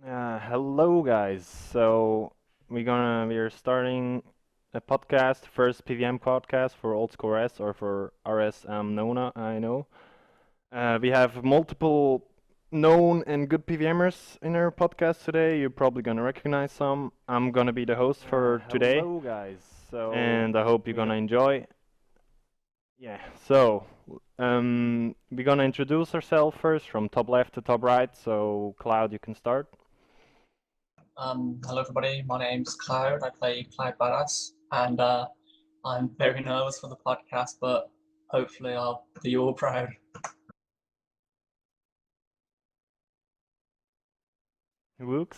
Hello guys. We're starting a podcast, first PVM podcast for Old School RS or for RS Nona, I know. We have multiple known and good PVMers in our podcast today. You're probably gonna recognize some. I'm gonna be the host for today, Hello, guys. and I hope you're gonna enjoy. Yeah, we're gonna introduce ourselves first from top left to top right. So Cloud, you can start. Hello everybody, my name's Cloud. I play Cloud Badass, and I'm very nervous for the podcast, but hopefully I'll do you all proud. Woox.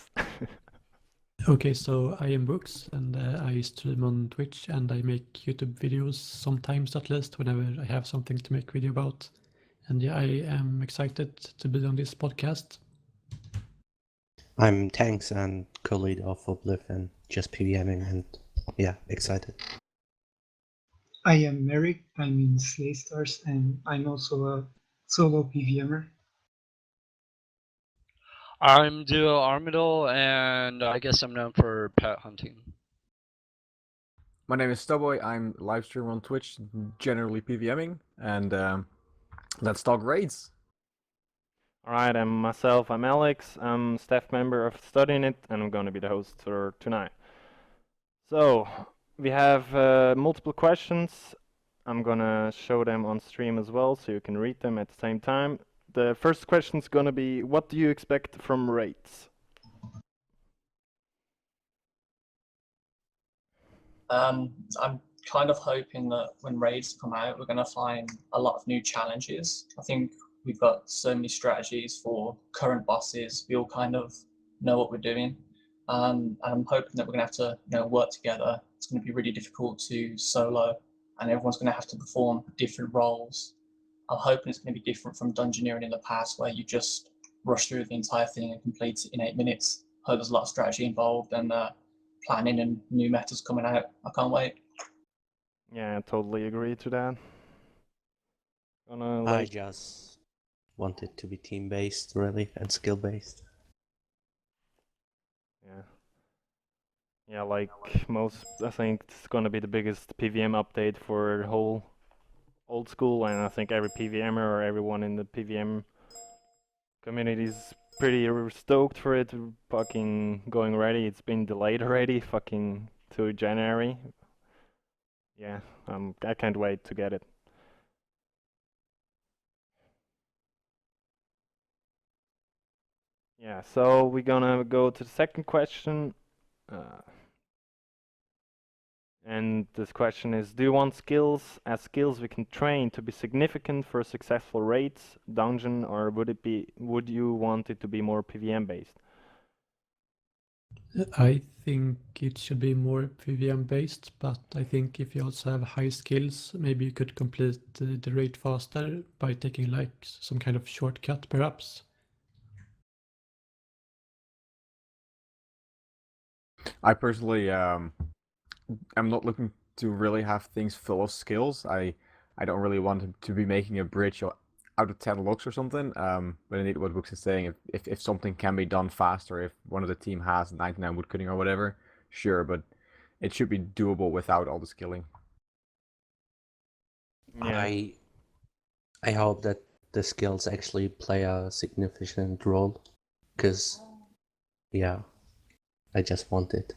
Okay, so I am Woox and I stream on Twitch and I make YouTube videos sometimes at least whenever I have something to make video about. And yeah, I am excited to be on this podcast. I'm Tanks and co-lead of Uplift and just PVMing and yeah, excited. I am Meric, I'm in Slay Stars, and I'm also a solo PVMer. I'm Duo Armadil, and I guess I'm known for pet hunting. My name is Thoboy. I'm live streamer on Twitch, generally PVMing, and let's talk raids. Alright, I'm Aleks. I'm staff member of Studying It, and I'm gonna be the host for tonight. So, we have multiple questions. I'm gonna show them on stream as well, so you can read them at the same time. The first question is gonna be, what do you expect from raids? I'm kind of hoping that when raids come out, we're going to find a lot of new challenges. I think we've got so many strategies for current bosses. We all kind of know what we're doing. And I'm hoping that we're going to have to work together. It's going to be really difficult to solo, and everyone's going to have to perform different roles. I'm hoping it's going to be different from Dungeoneering in the past, where you just rush through the entire thing and complete it in 8 minutes. I hope there's a lot of strategy involved and planning and new metas coming out. I can't wait. Yeah, I totally agree to that. I just want it to be team-based, really, and skill-based. Yeah. Yeah, like most, I think it's gonna be the biggest PVM update for the whole old school, and I think every PVMer or everyone in the PVM community is pretty stoked for it fucking going ready. It's been delayed already, fucking to January. Yeah, I can't wait to get it. Yeah, so we're gonna go to the second question. And this question is, do you want skills we can train to be significant for successful raids, dungeon, or would you want it to be more PVM based? I think it should be more PVM based, but I think if you also have high skills, maybe you could complete the raid faster by taking like some kind of shortcut perhaps. I personally, I'm not looking to really have things full of skills. I don't really want to be making a bridge out of 10 looks or something. But indeed, what Woox is saying, if something can be done faster, if one of the team has 99 woodcutting or whatever, sure, but it should be doable without all the skilling. Yeah. I hope that the skills actually play a significant role, because, yeah, I just want it.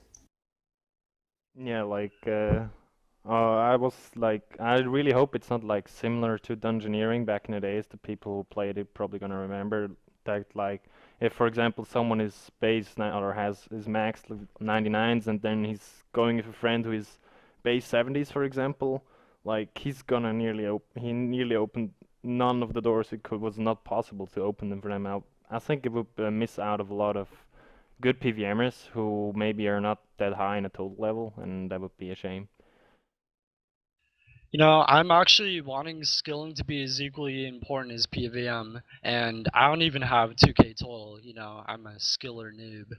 Yeah, like, I was like, I really hope it's not like similar to Dungeoneering back in the days. The people who played it probably gonna remember that, like, if for example someone is base or has is maxed 99s and then he's going with a friend who is base 70s, for example, like he's gonna he nearly opened none of the doors it was not possible to open them for them out. I think it would miss out of a lot of good PVMers who maybe are not that high in a total level, and that would be a shame. You know, I'm actually wanting skilling to be as equally important as PVM, and I don't even have 2K total. You know, I'm a skiller noob.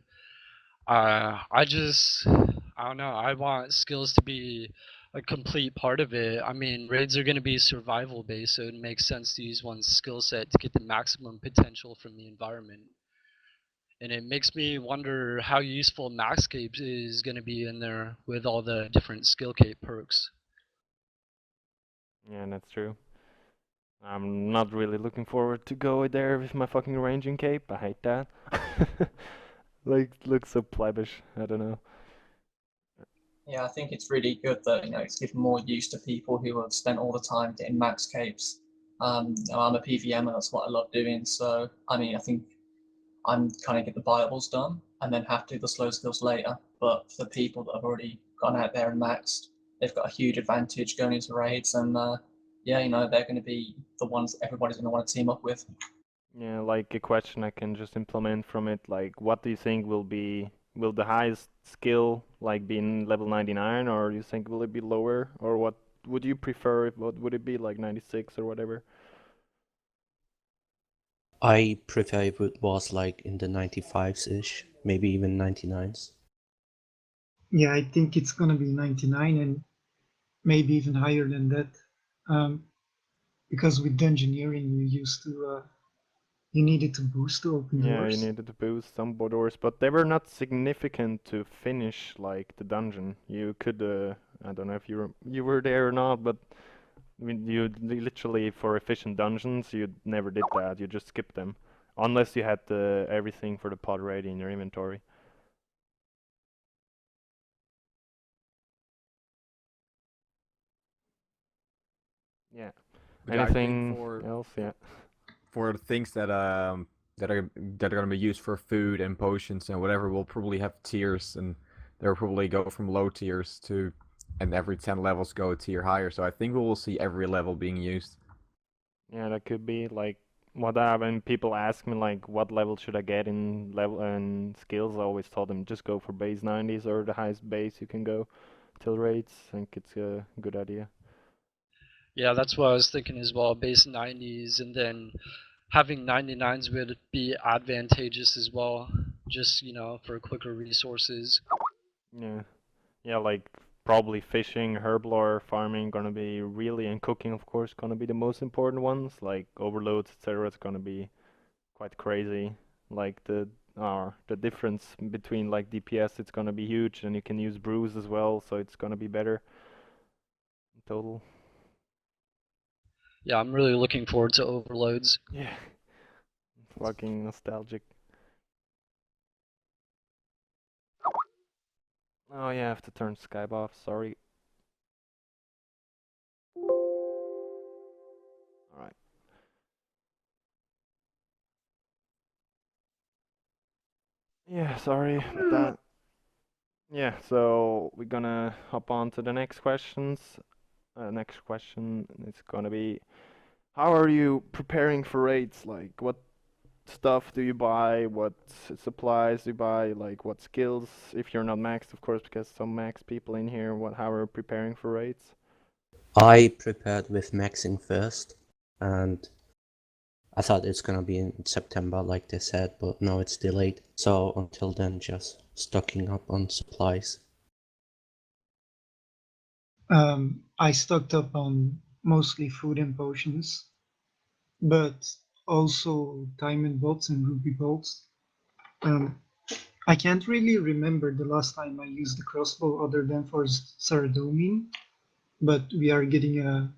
I don't know. I want skills to be a complete part of it. I mean, raids are going to be survival based, so it makes sense to use one's skill set to get the maximum potential from the environment. and it makes me wonder how useful max cape is going to be in there with all the different skill cape perks. Yeah, that's true. I'm not really looking forward to go there with my fucking ranging cape. I hate that. Like, looks so plebbish. I don't know. Yeah, I think it's really good that it's given more use to people who have spent all the time getting max capes. I'm a PVM and that's what I love doing. So I mean, I think I'm kind of get the Bibles done and then have to do the slow skills later. But for the people that have already gone out there and maxed, they've got a huge advantage going into raids, and yeah, they're going to be the ones that everybody's going to want to team up with. Yeah, like a question I can just implement from it, like what do you think will the highest skill like be in level 99, or do you think will it be lower, or what would you prefer? What would it be, like 96 or whatever? I prefer if it was like in the 95s-ish, maybe even 99s. Yeah, I think it's gonna be 99 and maybe even higher than that. Because with dungeoneering, you needed to boost to open Yeah, you doors. needed to boost some doors, but they were not significant to finish like the dungeon. You could, I don't know if you were there or not, but I mean, you literally for efficient dungeons, you never did that. You just skipped them, unless you had everything for the pod ready in your inventory. Yeah. But I think Anything else? Yeah. for the things that are gonna be used for food and potions and whatever, we'll probably have tiers, and they'll probably go from low tiers to, and every 10 levels go a tier higher. So I think we will see every level being used. Yeah, that could be like when people ask me like what level should I get in level and skills, I always tell them just go for base 90s or the highest base you can go till raids. I think it's a good idea. Yeah, that's what I was thinking as well. Base 90s, and then having 99s would be advantageous as well, just for quicker resources. Yeah. Yeah, like probably fishing, herblore, farming gonna be really, and cooking of course gonna be the most important ones. Like overloads, etc. It's gonna be quite crazy. Like the difference between like DPS, it's gonna be huge, and you can use brews as well, so it's gonna be better in total. Yeah, I'm really looking forward to overloads. Yeah, fucking nostalgic. Oh yeah, I have to turn Skype off. Sorry. All right. Yeah, sorry about that. Yeah, so we're gonna hop on to the next questions. Next question is gonna be, how are you preparing for raids? Like, what stuff do you buy? What supplies do you buy? Like, what skills? If you're not maxed, of course, because some max people in here. How are you preparing for raids? I prepared with maxing first, and I thought it's gonna be in September, like they said, but no, it's delayed. So until then, just stocking up on supplies. I stocked up on mostly food and potions, but also diamond bolts and ruby bolts. Um, I can't really remember the last time I used the crossbow other than for Saradomin, but we are getting a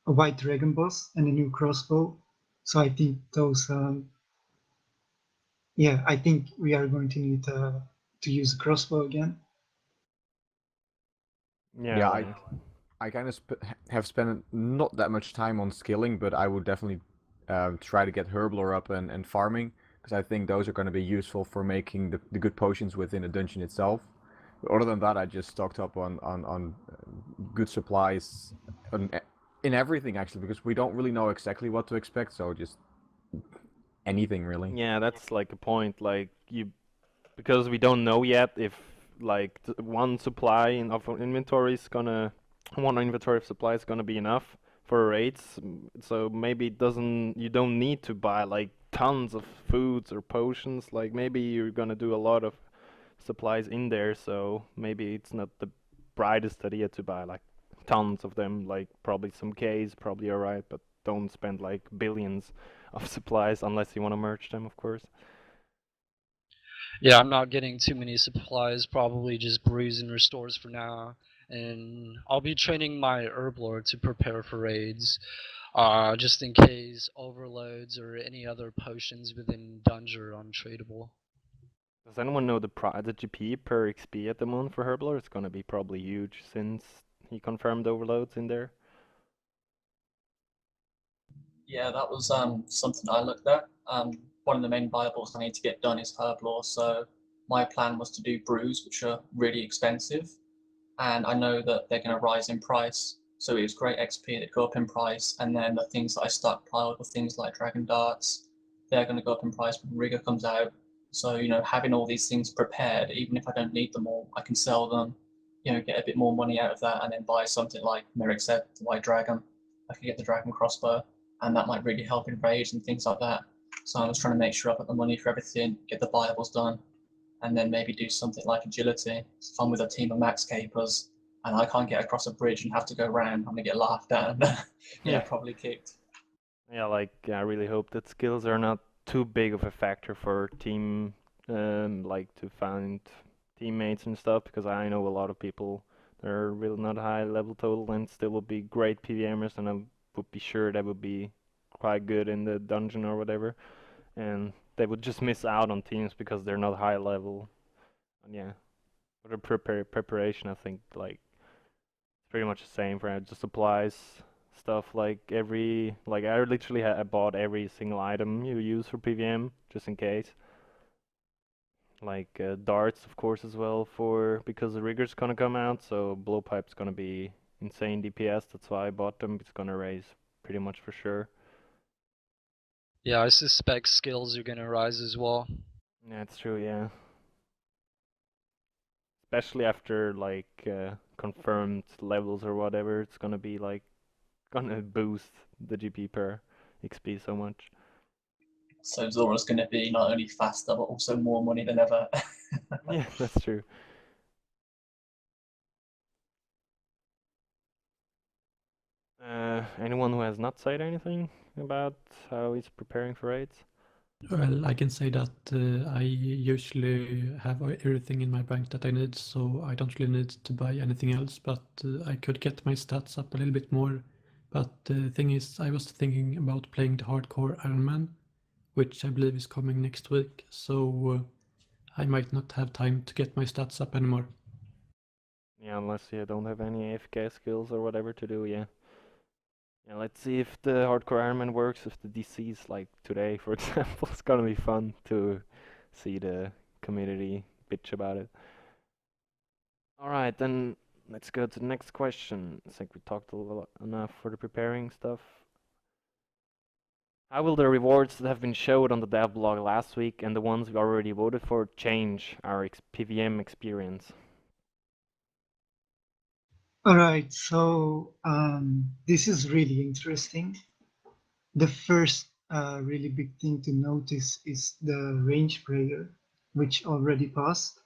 white dragon boss and a new crossbow. So I think those, yeah, I think we are going to need to use the crossbow again. Yeah, Yeah, like I kind of have spent not that much time on skilling, but I would definitely try to get herblore up and farming, because I think those are going to be useful for making the good potions within a dungeon itself. But other than that, I just stocked up on good supplies in everything actually, because we don't really know exactly what to expect, so just anything really. yeah, that's like a point. Like because we don't know yet if like one inventory of supply is gonna be enough for raids. So maybe you don't need to buy like tons of foods or potions. Like maybe you're gonna do a lot of supplies in there, so maybe it's not the brightest idea to buy like tons of them. Like probably some Ks, probably alright, but don't spend like billions of supplies unless you want to merge them, of course. Yeah, I'm not getting too many supplies, probably just brews and restores for now. And I'll be training my herb lord to prepare for raids, just in case overloads or any other potions within dungeon are untradeable. Does anyone know the GP per XP at the moment for Herbler? It's gonna be probably huge since he confirmed overloads in there. Yeah, that was something I looked at. One of the main Bibles I need to get done is herb lore, so my plan was to do brews, which are really expensive, and I know that they're going to rise in price. So it's great XP that go up in price, and then the things that I stockpiled, the things like dragon darts, they're going to go up in price when Rigger comes out. So having all these things prepared, even if I don't need them all, I can sell them, get a bit more money out of that, and then buy something like Meric said, the white dragon. I could get the dragon crossbow, and that might really help in raids and things like that. So I was trying to make sure I've got the money for everything, get the buyables done, and then maybe do something like agility. If I'm with a team of max capers and I can't get across a bridge and have to go around, I'm gonna get laughed at and Yeah. probably kicked. Yeah, like I really hope that skills are not too big of a factor for team, like to find teammates and stuff, because I know a lot of people that are really not high level total and still would be great PVMers, and I would be sure they would be quite good in the dungeon or whatever, and they would just miss out on teams because they're not high level. And yeah, for the preparation, I think like it's pretty much the same for just supplies stuff. Like I literally bought every single item you use for PVM just in case. Like darts, of course, as well for because the rigger's gonna come out, so blowpipe's gonna be insane DPS. That's why I bought them. It's gonna raise pretty much for sure. Yeah, I suspect skills are gonna rise as well. Yeah, it's true. Yeah, especially after like confirmed levels or whatever, it's gonna be like gonna boost the GP per XP so much. So Zora's gonna be not only faster but also more money than ever. Yeah, that's true. Anyone who has not said anything about how he's preparing for raids? Well, I can say that I usually have everything in my bank that I need, so I don't really need to buy anything else, but I could get my stats up a little bit more. But the thing is, I was thinking about playing the hardcore Iron Man, which I believe is coming next week, so I might not have time to get my stats up anymore. Yeah, unless you don't have any AFK skills or whatever to do, yeah. Yeah, let's see if the hardcore Ironman works, if the DC's like today, for example. It's gonna be fun to see the community bitch about it. Alright, then let's go to the next question. I think we talked a lot enough for the preparing stuff. How will the rewards that have been showed on the dev blog last week and the ones we already voted for change our PVM experience? All right, so this is really interesting. The first really big thing to notice is the range prayer, which already passed.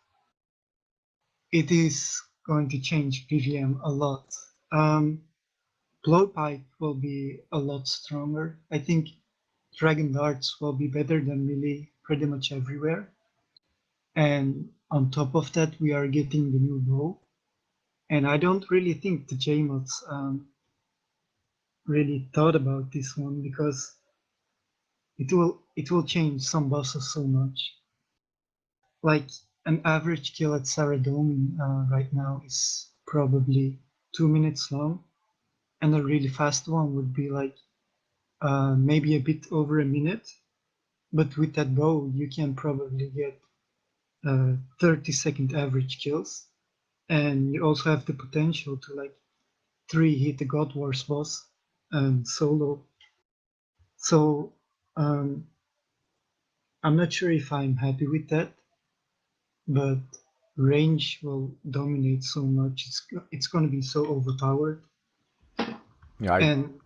It is going to change PVM a lot. Blowpipe will be a lot stronger. I think Dragon Darts will be better than melee pretty much everywhere. And on top of that, we are getting the new bow. And I don't really think the JMods really thought about this one because it will change some bosses so much. Like an average kill at Saradomin right now is probably 2 minutes long, and a really fast one would be like maybe a bit over a minute. But with that bow, you can probably get 30-second average kills, and you also have the potential to like 3-hit the God Wars boss and solo. So um, I'm not sure if I'm happy with that, but range will dominate so much. It's going to be so overpowered. Yeah, And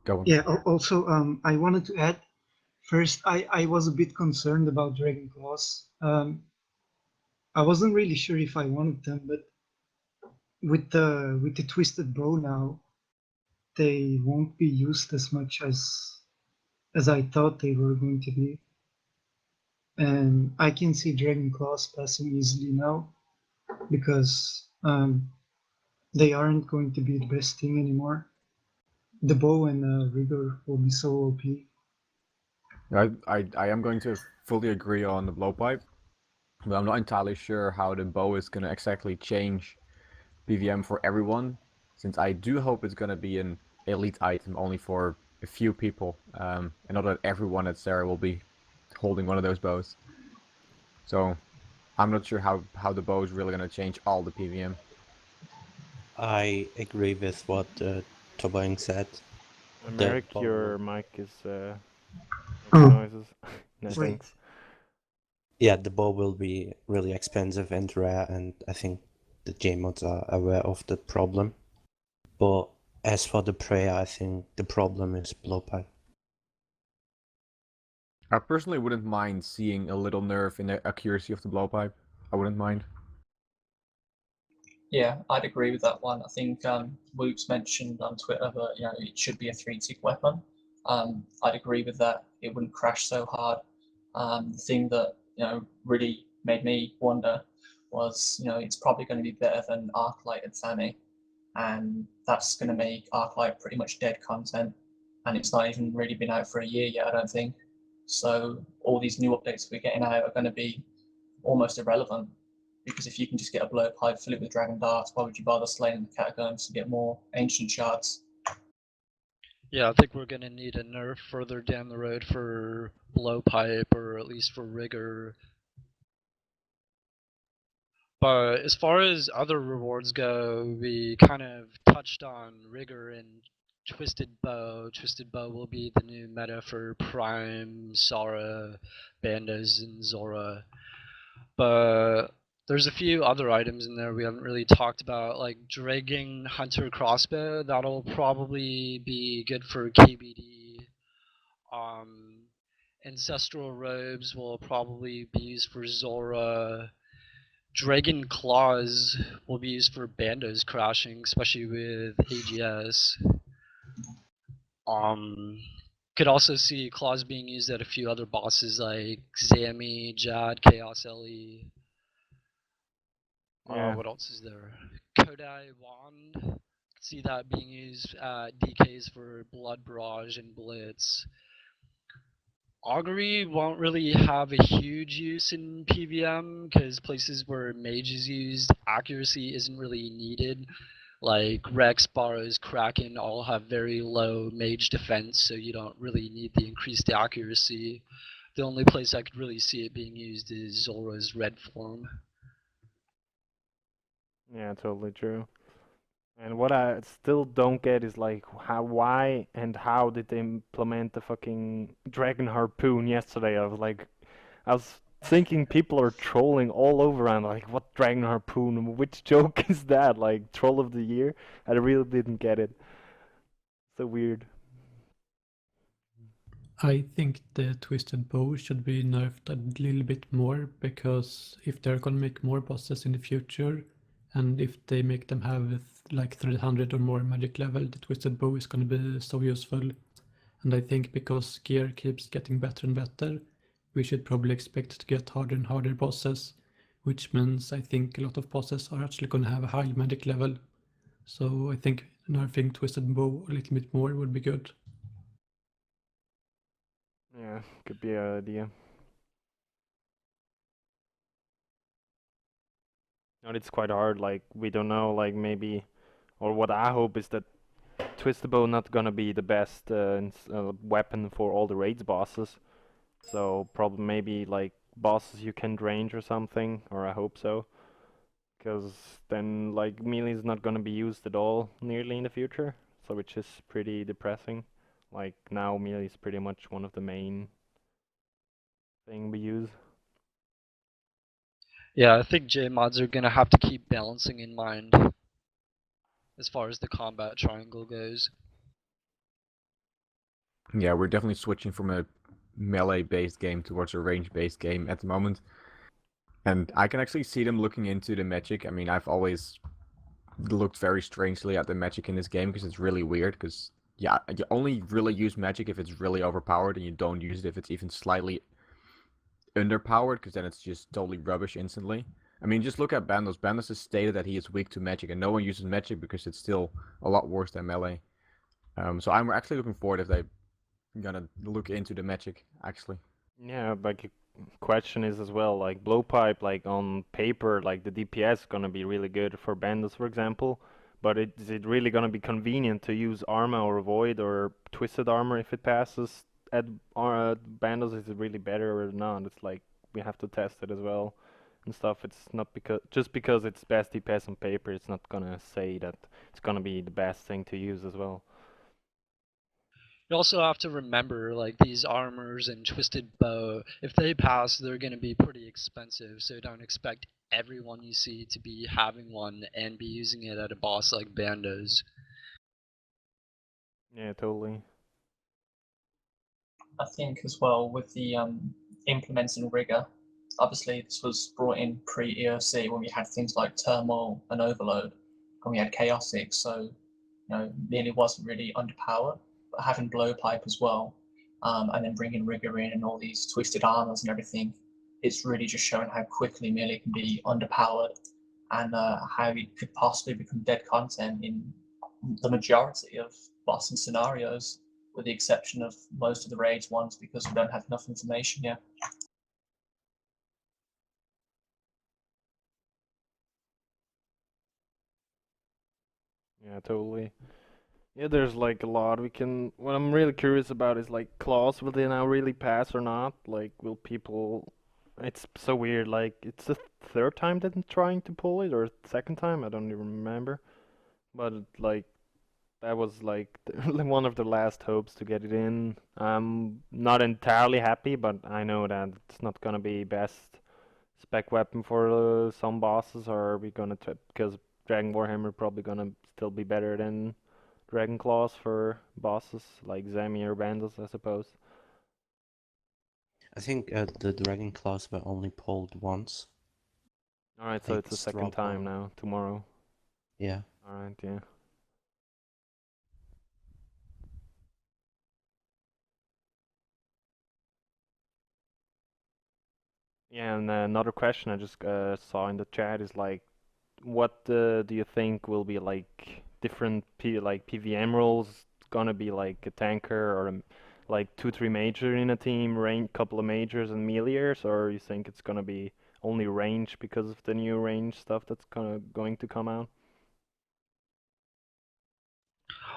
go on. yeah, also I wanted to add. First, I was a bit concerned about Dragon Claws. I wasn't really sure if I wanted them, but with the twisted bow now, they won't be used as much as I thought they were going to be. and I can see Dragon Claws passing easily now because they aren't going to be the best thing anymore. The bow and rigor will be so OP. I am going to fully agree on the blowpipe, but I'm not entirely sure how the bow is going to exactly change PVM for everyone, since I do hope it's going to be an elite item only for a few people, and not that everyone at Sarah will be holding one of those bows. So I'm not sure how the bow is really going to change all the PVM. I agree with what Thoboy said. The Meric, bow your will- mic is making Oh. noises. No, Wait. thanks. Yeah, the bow will be really expensive and rare, and I think the J-mods are aware of the problem. But as for the prayer, I think the problem is blowpipe. I personally wouldn't mind seeing a little nerf in the accuracy of the blowpipe. I wouldn't mind. Yeah, I'd agree with that one. I think Woox mentioned on Twitter that it should be a 3-tick weapon. I'd agree with that. It wouldn't crash so hard. The thing that really made me wonder was it's probably going to be better than Arclight and Fanny, and that's going to make Arclight pretty much dead content, and it's not even really been out for a year yet, I don't think. So all these new updates we're getting out are going to be almost irrelevant, because if you can just get a blowpipe, fill it with dragon darts, why would you bother slaying the catacombs to get more ancient shards? Yeah, I think we're gonna need a nerf further down the road for blowpipe, or at least for rigor. But as far as other rewards go, we kind of touched on rigor and twisted bow. Twisted bow will be the new meta for Prime, Sara, Bandas, and Zora. But there's a few other items in there we haven't really talked about, like Dragging Hunter Crossbow. That'll probably be good for KBD. Ancestral Robes will probably be used for Zora. Dragon Claws will be used for Bandos crashing, especially with AGS. Could also see Claws being used at a few other bosses like Zami, Jad, Chaos Ellie. Yeah. What else is there? Kodai Wand. See that being used at DKs for Blood Barrage and Blitz. Augury won't really have a huge use in PVM, because places where mage is used, accuracy isn't really needed. Like Rex, Barrows, Kraken all have very low mage defense, so you don't really need the increased accuracy. The only place I could really see it being used is Zora's red form. Yeah, totally true. And what I still don't get is like why and how did they implement the fucking dragon harpoon yesterday? I was thinking people are trolling all over and like, what dragon harpoon? Which joke is that? Like troll of the year? I really didn't get it. So weird. I think the twisted bow should be nerfed a little bit more, because if they're gonna make more bosses in the future, and if they make them have like 300 or more magic level, the twisted bow is gonna be so useful. And I think because gear keeps getting better and better, we should probably expect to get harder and harder bosses, which means I think a lot of bosses are actually gonna have a high magic level. So I think nerfing twisted bow a little bit more would be good. Yeah, could be an idea. But it's quite hard, like we don't know, like maybe, or what I hope is that Twisted Bow not gonna be the best weapon for all the raids bosses. So probably maybe like bosses you can range or something, or I hope so. Because then like melee is not gonna be used at all nearly in the future, so which is pretty depressing. Like now melee is pretty much one of the main thing we use. Yeah, I think J-mods are gonna have to keep balancing in mind as far as the combat triangle goes. Yeah, we're definitely switching from a melee-based game towards a range-based game at the moment. And I can actually see them looking into the magic. I mean, I've always looked very strangely at the magic in this game because it's really weird. Because, yeah, you only really use magic if it's really overpowered, and you don't use it if it's even slightly underpowered, because then it's just totally rubbish instantly. I mean, just look at Bandos. Bandos has stated that he is weak to magic, and no one uses magic because it's still a lot worse than melee. So I'm actually looking forward if they're gonna look into the magic, actually. Yeah, like question is as well, like blowpipe, like on paper, like the DPS is gonna be really good for Bandos, for example, but is it really gonna be convenient to use Arma or Void or Twisted Armor if it passes at Bandos? Is it really better or not? It's like we have to test it as well and stuff. It's not because it's best DPS on paper, it's not gonna say that it's gonna be the best thing to use as well. You also have to remember, like, these armors and twisted bow, if they pass, they're going to be pretty expensive, so don't expect everyone you see to be having one and be using it at a boss like Bandos. Yeah, totally. I think as well with the implementing rigor, obviously this was brought in pre-EOC when we had things like turmoil and overload, and we had chaotic, so nearly wasn't really underpowered. But having blowpipe as well, and then bringing rigor in and all these twisted armors and everything, it's really just showing how quickly melee can be underpowered and how it could possibly become dead content in the majority of boss and scenarios, with the exception of most of the raids ones because we don't have enough information yet. Yeah, totally. Yeah, there's like a lot we can. What I'm really curious about is like claws. Will they now really pass or not? Like, will people? It's so weird. Like, it's the third time that I'm trying to pull it, or second time. I don't even remember. But like, that was like one of the last hopes to get it in. I'm not entirely happy, but I know that it's not gonna be best spec weapon for some bosses. Or are we gonna try because Dragon Warhammer probably gonna still be better than Dragon Claws for bosses like Zemi or Bandos, I suppose. I think the Dragon Claws were only pulled once. Alright, so Like it's the straw second time poll. now, tomorrow. Yeah. Alright, yeah. Yeah, and another question I just saw in the chat is like, what do you think will be like different like PVM roles? Gonna be like a tanker or like 2-3 major in a team, range, couple of majors and meleers, or you think it's gonna be only range because of the new range stuff that's going to come out?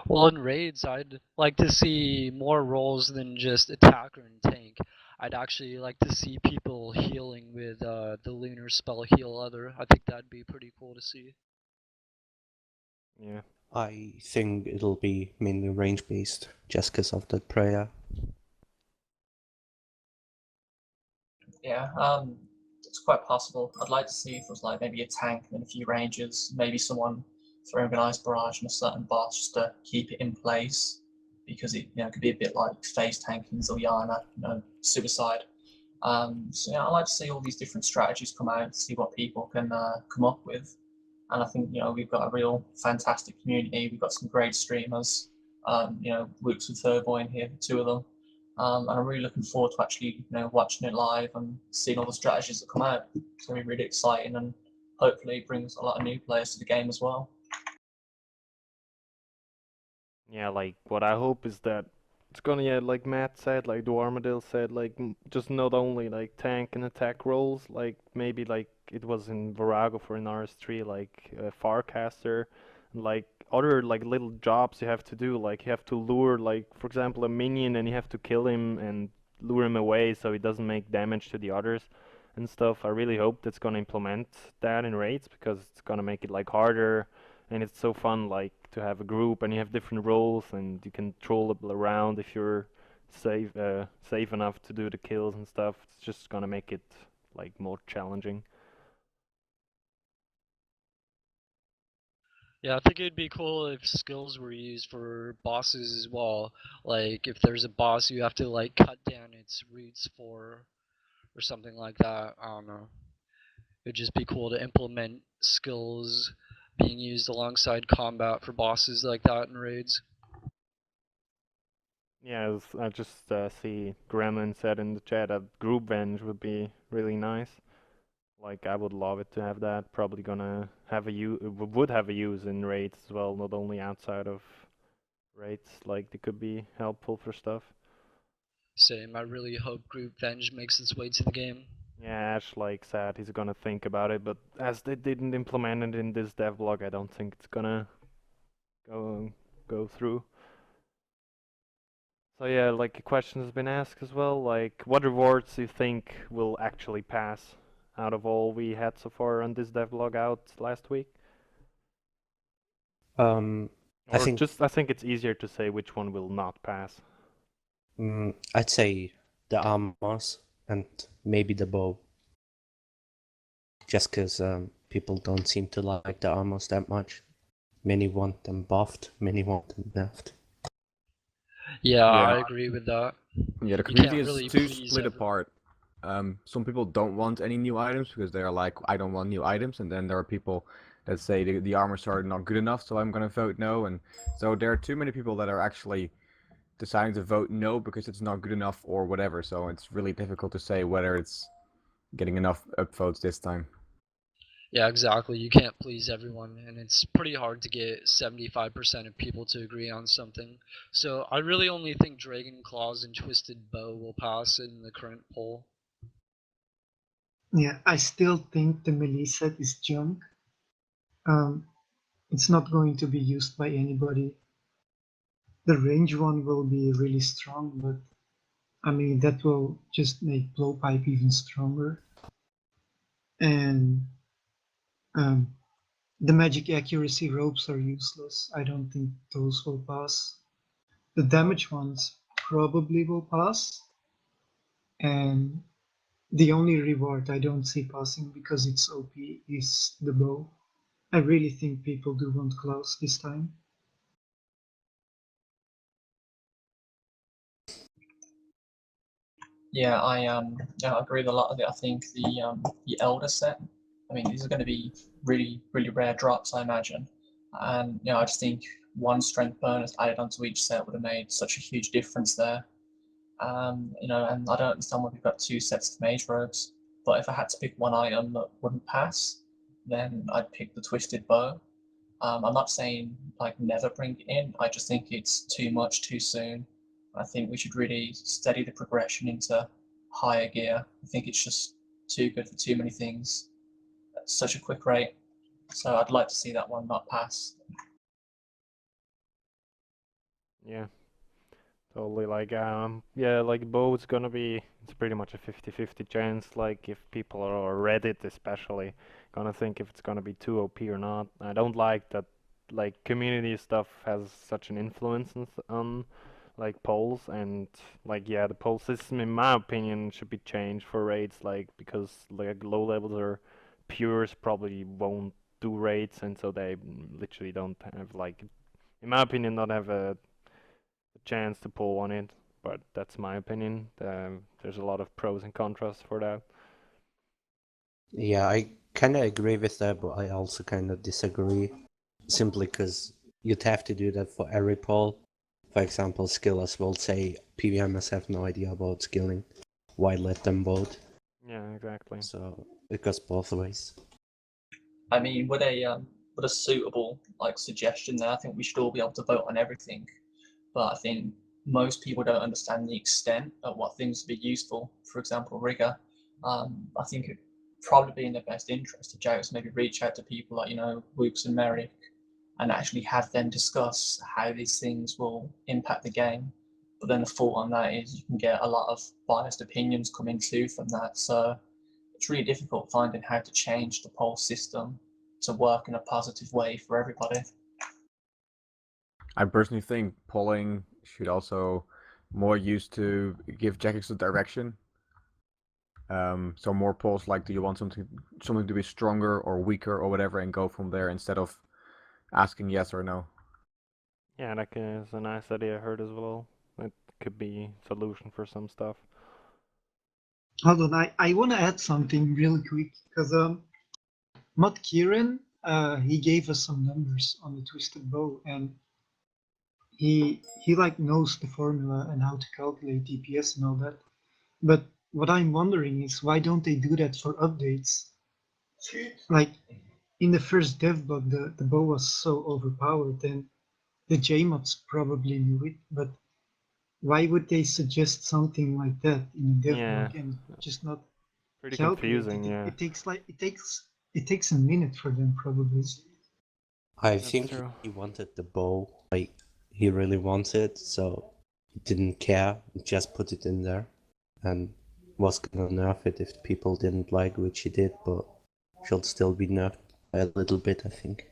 Well, in raids, I'd like to see more roles than just attacker and tank. I'd actually like to see people healing with the lunar spell heal other. I think that'd be pretty cool to see. Yeah. I think it'll be mainly range based, just because of that prayer. Yeah, it's quite possible. I'd like to see if it was like maybe a tank and a few rangers, maybe someone throwing an ice barrage on a certain boss just to keep it in place, because it could be a bit like phase tanking Zilyana, suicide. So yeah, I like to see all these different strategies come out, see what people can come up with, and I think we've got a real fantastic community. We've got some great streamers. Woox and Thoboy in here, the two of them. And I'm really looking forward to actually, watching it live and seeing all the strategies that come out. It's going to be really exciting and hopefully brings a lot of new players to the game as well. Yeah, like what I hope is that it's gonna, yeah, like Matt said, like the Armadale said, like just not only like tank and attack roles, like maybe like it was in Virago for an RS3, like Farcaster, and like other like little jobs you have to do, like you have to lure, like for example, a minion and you have to kill him and lure him away so he doesn't make damage to the others and stuff. I really hope that's gonna implement that in raids because it's gonna make it like harder and it's so fun like to have a group and you have different roles and you can troll around if you're safe enough to do the kills and stuff. It's just gonna make it like more challenging. Yeah, I think it'd be cool if skills were used for bosses as well. Like if there's a boss you have to like cut down its roots for or something like that. I don't know. It'd just be cool to implement skills being used alongside combat for bosses like that in raids. Yeah, I just see Gremlin said in the chat that group venge would be really nice. Like I would love it to have that. Probably gonna have a would have a use in raids as well, not only outside of raids. Like they could be helpful for stuff. Same. I really hope Group Venge makes its way to the game. Yeah, Ash like said he's gonna think about it, but as they didn't implement it in this devlog, I don't think it's gonna go through. So yeah, like a question has been asked as well, like what rewards do you think will actually pass out of all we had so far on this devlog out last week? I Or think just I think it's easier to say which one will not pass. I'd say the armors and maybe the bow. Just because people don't seem to like the armors that much. Many want them buffed, many want them nerfed. Yeah, Yeah. I agree with that. Yeah, the You community can't is really too please split everyone. apart. Some people don't want any new items because they're like, I don't want new items, and then there are people that say the armors are not good enough, so I'm gonna vote no. And so there are too many people that are actually deciding to vote no because it's not good enough or whatever. So it's really difficult to say whether it's getting enough upvotes this time. Yeah, exactly. You can't please everyone, and it's pretty hard to get 75% of people to agree on something. So I really only think Dragon Claws and Twisted Bow will pass in the current poll. Yeah, I still think the melee set is junk. It's not going to be used by anybody. The range one will be really strong, but I mean that will just make blowpipe even stronger. And the magic accuracy ropes are useless. I don't think those will pass. The damage ones probably will pass. And the only reward I don't see passing because it's OP is the bow. I really think people do want claws this time. Yeah, I agree with a lot of it. I think the Elder set. I mean, these are going to be really rare drops, I imagine. And I just think one strength bonus added onto each set would have made such a huge difference there. And I don't understand why we've got two sets of mage robes. But if I had to pick one item that wouldn't pass, then I'd pick the twisted bow. I'm not saying like never bring it in. I just think it's too much too soon. I think we should really steady the progression into higher gear. I think it's just too good for too many things at such a quick rate. So I'd like to see that one not pass. Yeah. Totally like yeah, like bow gonna be it's pretty much a 50-50 chance, like if people are Reddit especially gonna think if it's gonna be too OP or not. I don't like that like community stuff has such an influence on like polls, and like yeah, the poll system in my opinion should be changed for raids, like because like low levels or pures probably won't do raids, and so they literally don't have like in my opinion not have a chance to pull on it, but that's my opinion. There's a lot of pros and contras for that. Yeah, I kind of agree with that, but I also kind of disagree. Simply because you'd have to do that for every poll. For example, skillers will say PVMers have no idea about skilling. Why let them vote? Yeah, exactly. So it goes both ways. I mean, with a suitable like suggestion there, I think we should all be able to vote on everything. But I think most people don't understand the extent of what things would be useful. For example, rigor. I think it probably be in the best interest to just maybe reach out to people like Woox and Meric, and actually have them discuss how these things will impact the game. But then the fault on that is you can get a lot of biased opinions coming too from that. So it's really difficult finding how to change the poll system to work in a positive way for everybody. I personally think polling should also more used to give Jagex a direction. So more polls like, do you want something to be stronger or weaker or whatever, and go from there instead of asking yes or no. Yeah, that is a nice idea I heard as well. It could be solution for some stuff. Hold on, I want to add something really quick because Mod Kieran he gave us some numbers on the twisted bow, and he like knows the formula and how to calculate DPS and all that. But what I'm wondering is why don't they do that for updates? Like in the first dev bug, the bow was so overpowered, and the JMods probably knew it, but why would they suggest something like that in a dev Yeah, bug and just not pretty calculate confusing, it? yeah. It takes a minute for them probably. I That's think true. he wanted the bow, like he really wanted, so he didn't care, he just put it in there and was gonna nerf it if people didn't like which he did, but should still be nerfed by a little bit, I think.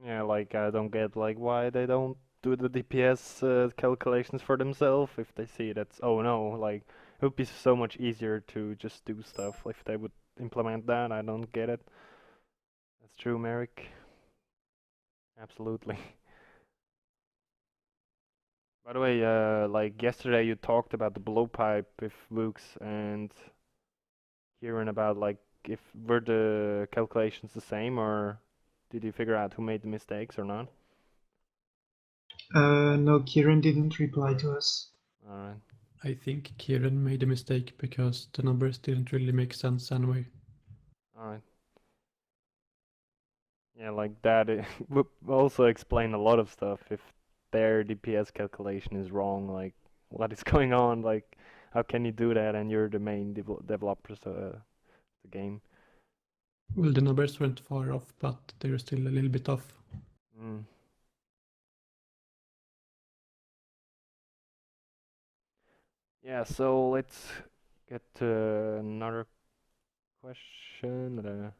Yeah, like I don't get like why they don't do the DPS calculations for themselves if they see that's oh no, like it would be so much easier to just do stuff if they would implement that. I don't get it. That's true, Meric. Absolutely. By the way, like yesterday you talked about the blowpipe with Woox and Kieran about like if were the calculations the same or did you figure out who made the mistakes or not? No, Kieran didn't reply to us. Alright. I think Kieran made a mistake because the numbers didn't really make sense anyway. Alright. Yeah, like that would also explain a lot of stuff if their DPS calculation is wrong, like what is going on, like how can you do that and you're the main developers of the game. Well, the numbers weren't far off, but they were still a little bit off. Mm. Yeah, so let's get to another question.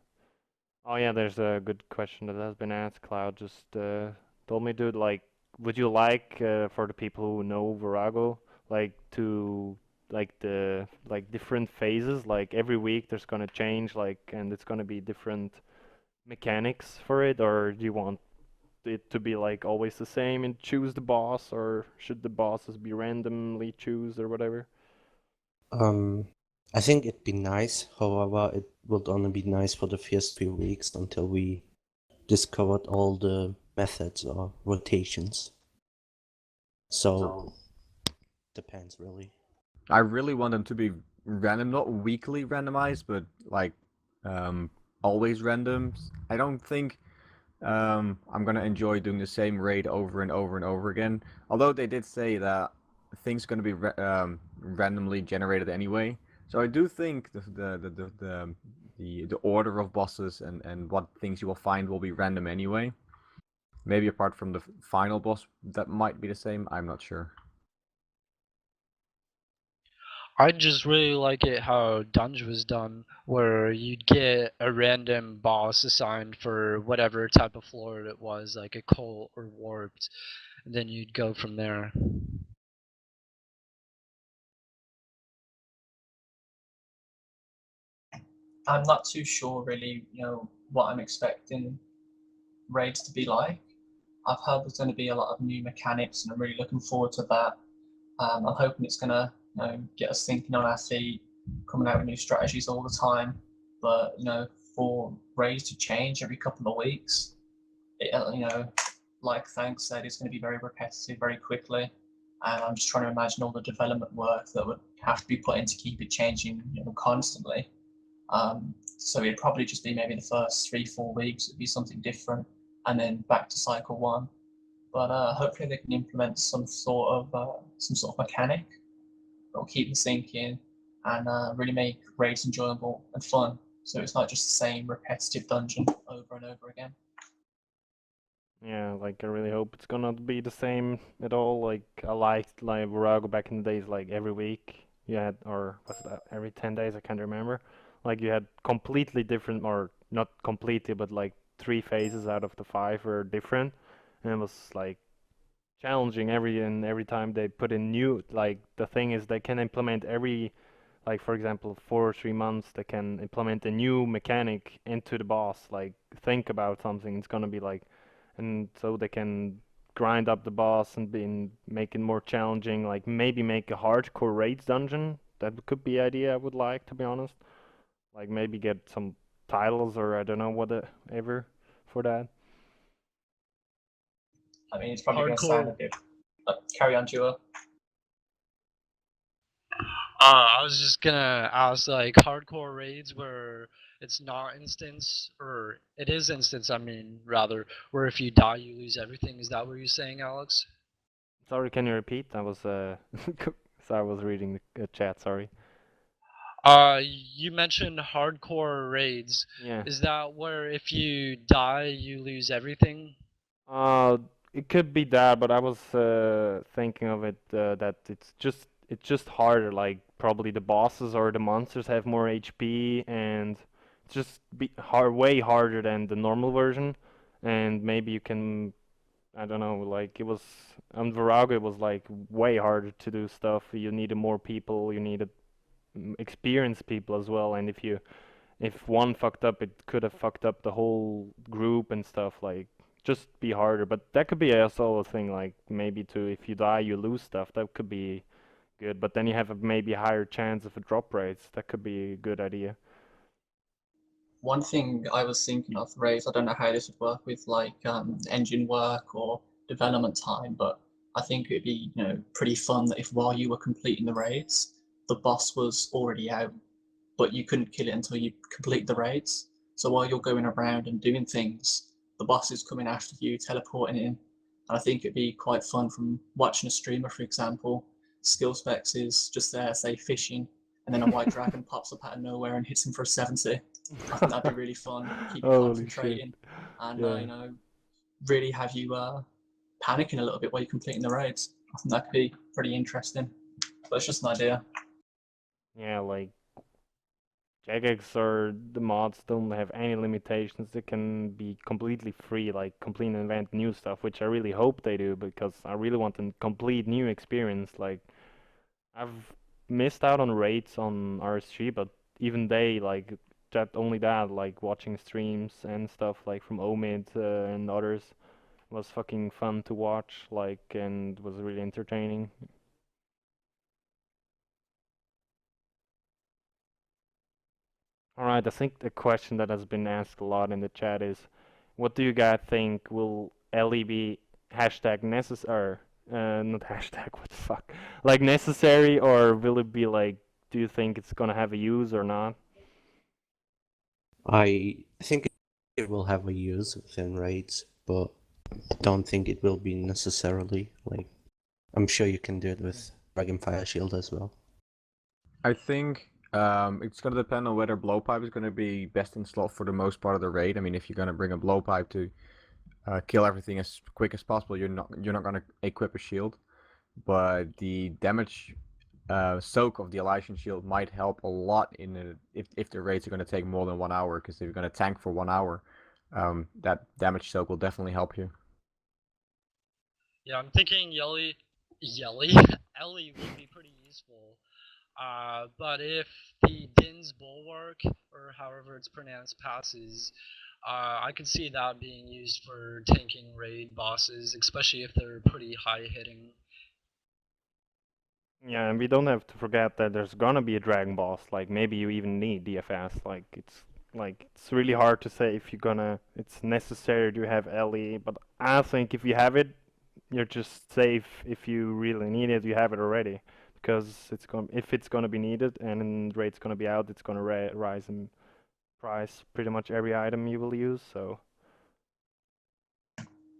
Oh yeah, there's a good question that has been asked. Cloud just told me, dude, like, would you like for the people who know Virago, like to like the like different phases, like every week there's gonna change, like, and it's gonna be different mechanics for it, or do you want it to be like always the same and choose the boss, or should the bosses be randomly choose or whatever? I think it'd be nice, however, it would only be nice for the first few weeks until we discovered all the methods or rotations. So, depends really. I really want them to be random, not weekly randomized, but like um, always random. I don't think I'm gonna enjoy doing the same raid over and over and over again. Although they did say that things gonna be randomly generated anyway. So I do think the order of bosses and what things you will find will be random anyway. Maybe apart from the final boss, that might be the same. I'm not sure. I just really like it how Dunge was done, where you'd get a random boss assigned for whatever type of floor it was, like a coal or warped, and then you'd go from there. I'm not too sure really, what I'm expecting raids to be like. I've heard there's going to be a lot of new mechanics, and I'm really looking forward to that. I'm hoping it's going to, get us thinking on our feet, coming out with new strategies all the time. But for raids to change every couple of weeks, like Thanks said, it's going to be very repetitive very quickly. And I'm just trying to imagine all the development work that would have to be put in to keep it changing, constantly. So it'd probably just be maybe the first 3-4 weeks it'd be something different, and then back to cycle one. But hopefully they can implement some sort of mechanic that will keep us thinking and really make raids enjoyable and fun. So it's not just the same repetitive dungeon over and over again. Yeah, like I really hope it's gonna be the same at all. Like I liked like Virago back in the days, like every week you had, or was it every 10 days? I can't remember. Like you had completely different, or not completely, but like three phases out of the five were different, and it was like challenging every time they put in new. Like the thing is, they can implement every, like for example, 4 or 3 months, they can implement a new mechanic into the boss. Like think about something, it's gonna be like, and so they can grind up the boss and make it more challenging. Like maybe make a hardcore raids dungeon. That could be idea I would like, to be honest. Like maybe get some titles or I don't know whatever for that. I mean, it's probably going to sound a bit. Carry on, Jua. I was just gonna ask, like, hardcore raids where it's not instance, or it is instance, I mean, rather, where if you die, you lose everything. Is that what you're saying, Alex? Sorry, can you repeat? I was so I was reading the chat. Sorry. You mentioned hardcore raids. Yeah. Is that where if you die, you lose everything? It could be that, but I was thinking of it that it's just harder. Like probably the bosses or the monsters have more HP, and it's just way harder than the normal version. And maybe you can, I don't know, like it was on Virago, it was like way harder to do stuff. You needed more people, you needed experienced people as well, and if one fucked up, it could have fucked up the whole group and stuff. Like, just be harder. But that could be also a thing. Like, maybe to if you die, you lose stuff. That could be good. But then you have a maybe higher chance of a drop rates. That could be a good idea. One thing I was thinking of, Rays, I don't know how this would work with like engine work or development time, but I think it'd be pretty fun that if while you were completing the raids, the boss was already out, but you couldn't kill it until you complete the raids. So while you're going around and doing things, the boss is coming after you, teleporting in. And I think it'd be quite fun from watching a streamer, for example. Skill specs is just there, say fishing, and then a white dragon pops up out of nowhere and hits him for a 70. I think that'd be really fun. Keep you concentrating, and really have you panicking a little bit while you're completing the raids. I think that could be pretty interesting. But it's just an idea. Yeah, like Jagex or the mods don't have any limitations. They can be completely free, like complete and invent new stuff, which I really hope they do because I really want a complete new experience. Like I've missed out on raids on RSG, but even they like that only that like watching streams and stuff like from Omid and others was fucking fun to watch, like, and was really entertaining. Alright, I think the question that has been asked a lot in the chat is, what do you guys think will Ellie be hashtag necessary, not hashtag, what the fuck, like necessary, or will it be like, do you think it's gonna have a use or not? I think it will have a use within raids, but don't think it will be necessarily. Like, I'm sure you can do it with Dragonfire Shield as well. I think it's going to depend on whether blowpipe is going to be best in slot for the most part of the raid. I mean, if you're going to bring a blowpipe to kill everything as quick as possible, you're not going to equip a shield. But the damage soak of the Elysian shield might help a lot if the raids are going to take more than 1 hour, because if you're going to tank for 1 hour, that damage soak will definitely help you. Yeah, I'm thinking Ellie would be pretty useful. But if the Din's Bulwark, or however it's pronounced, passes, I could see that being used for tanking raid bosses, especially if they're pretty high hitting. Yeah, and we don't have to forget that there's gonna be a dragon boss. Like maybe you even need DFS. It's really hard to say if you're gonna. It's necessary to have Ellie, but I think if you have it, you're just safe. If you really need it, you have it already, because if it's gonna be needed and the rate's gonna be out, it's gonna rise in price pretty much every item you will use. So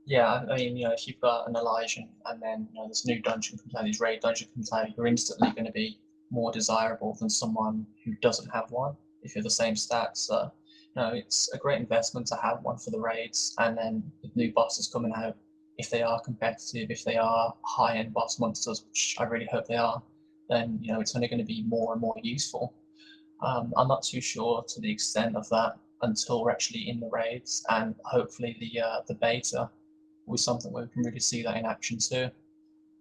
Yeah, I mean, if you've got an Elysian and then this new dungeon comes out, this raid dungeon comes out, you're instantly going to be more desirable than someone who doesn't have one if you're the same stats. So, it's a great investment to have one for the raids, and then with new bosses coming out, if they are competitive, if they are high-end boss monsters, which I really hope they are, then it's only going to be more and more useful. I'm not too sure to the extent of that until we're actually in the raids, and hopefully the beta will be something where we can really see that in action too.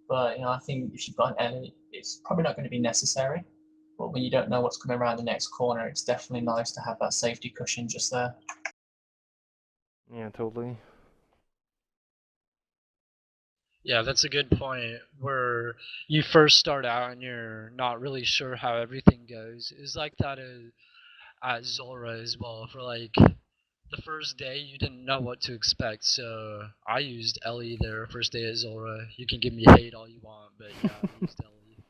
But I think if you've got an Ellie, it's probably not going to be necessary. But when you don't know what's coming around the next corner, it's definitely nice to have that safety cushion just there. yeah, totally. Yeah, that's a good point. Where you first start out and you're not really sure how everything goes. It's like that at Zora as well. For like the first day you didn't know what to expect, so I used Ellie there first day at Zora. You can give me hate all you want, but yeah, I used Ellie.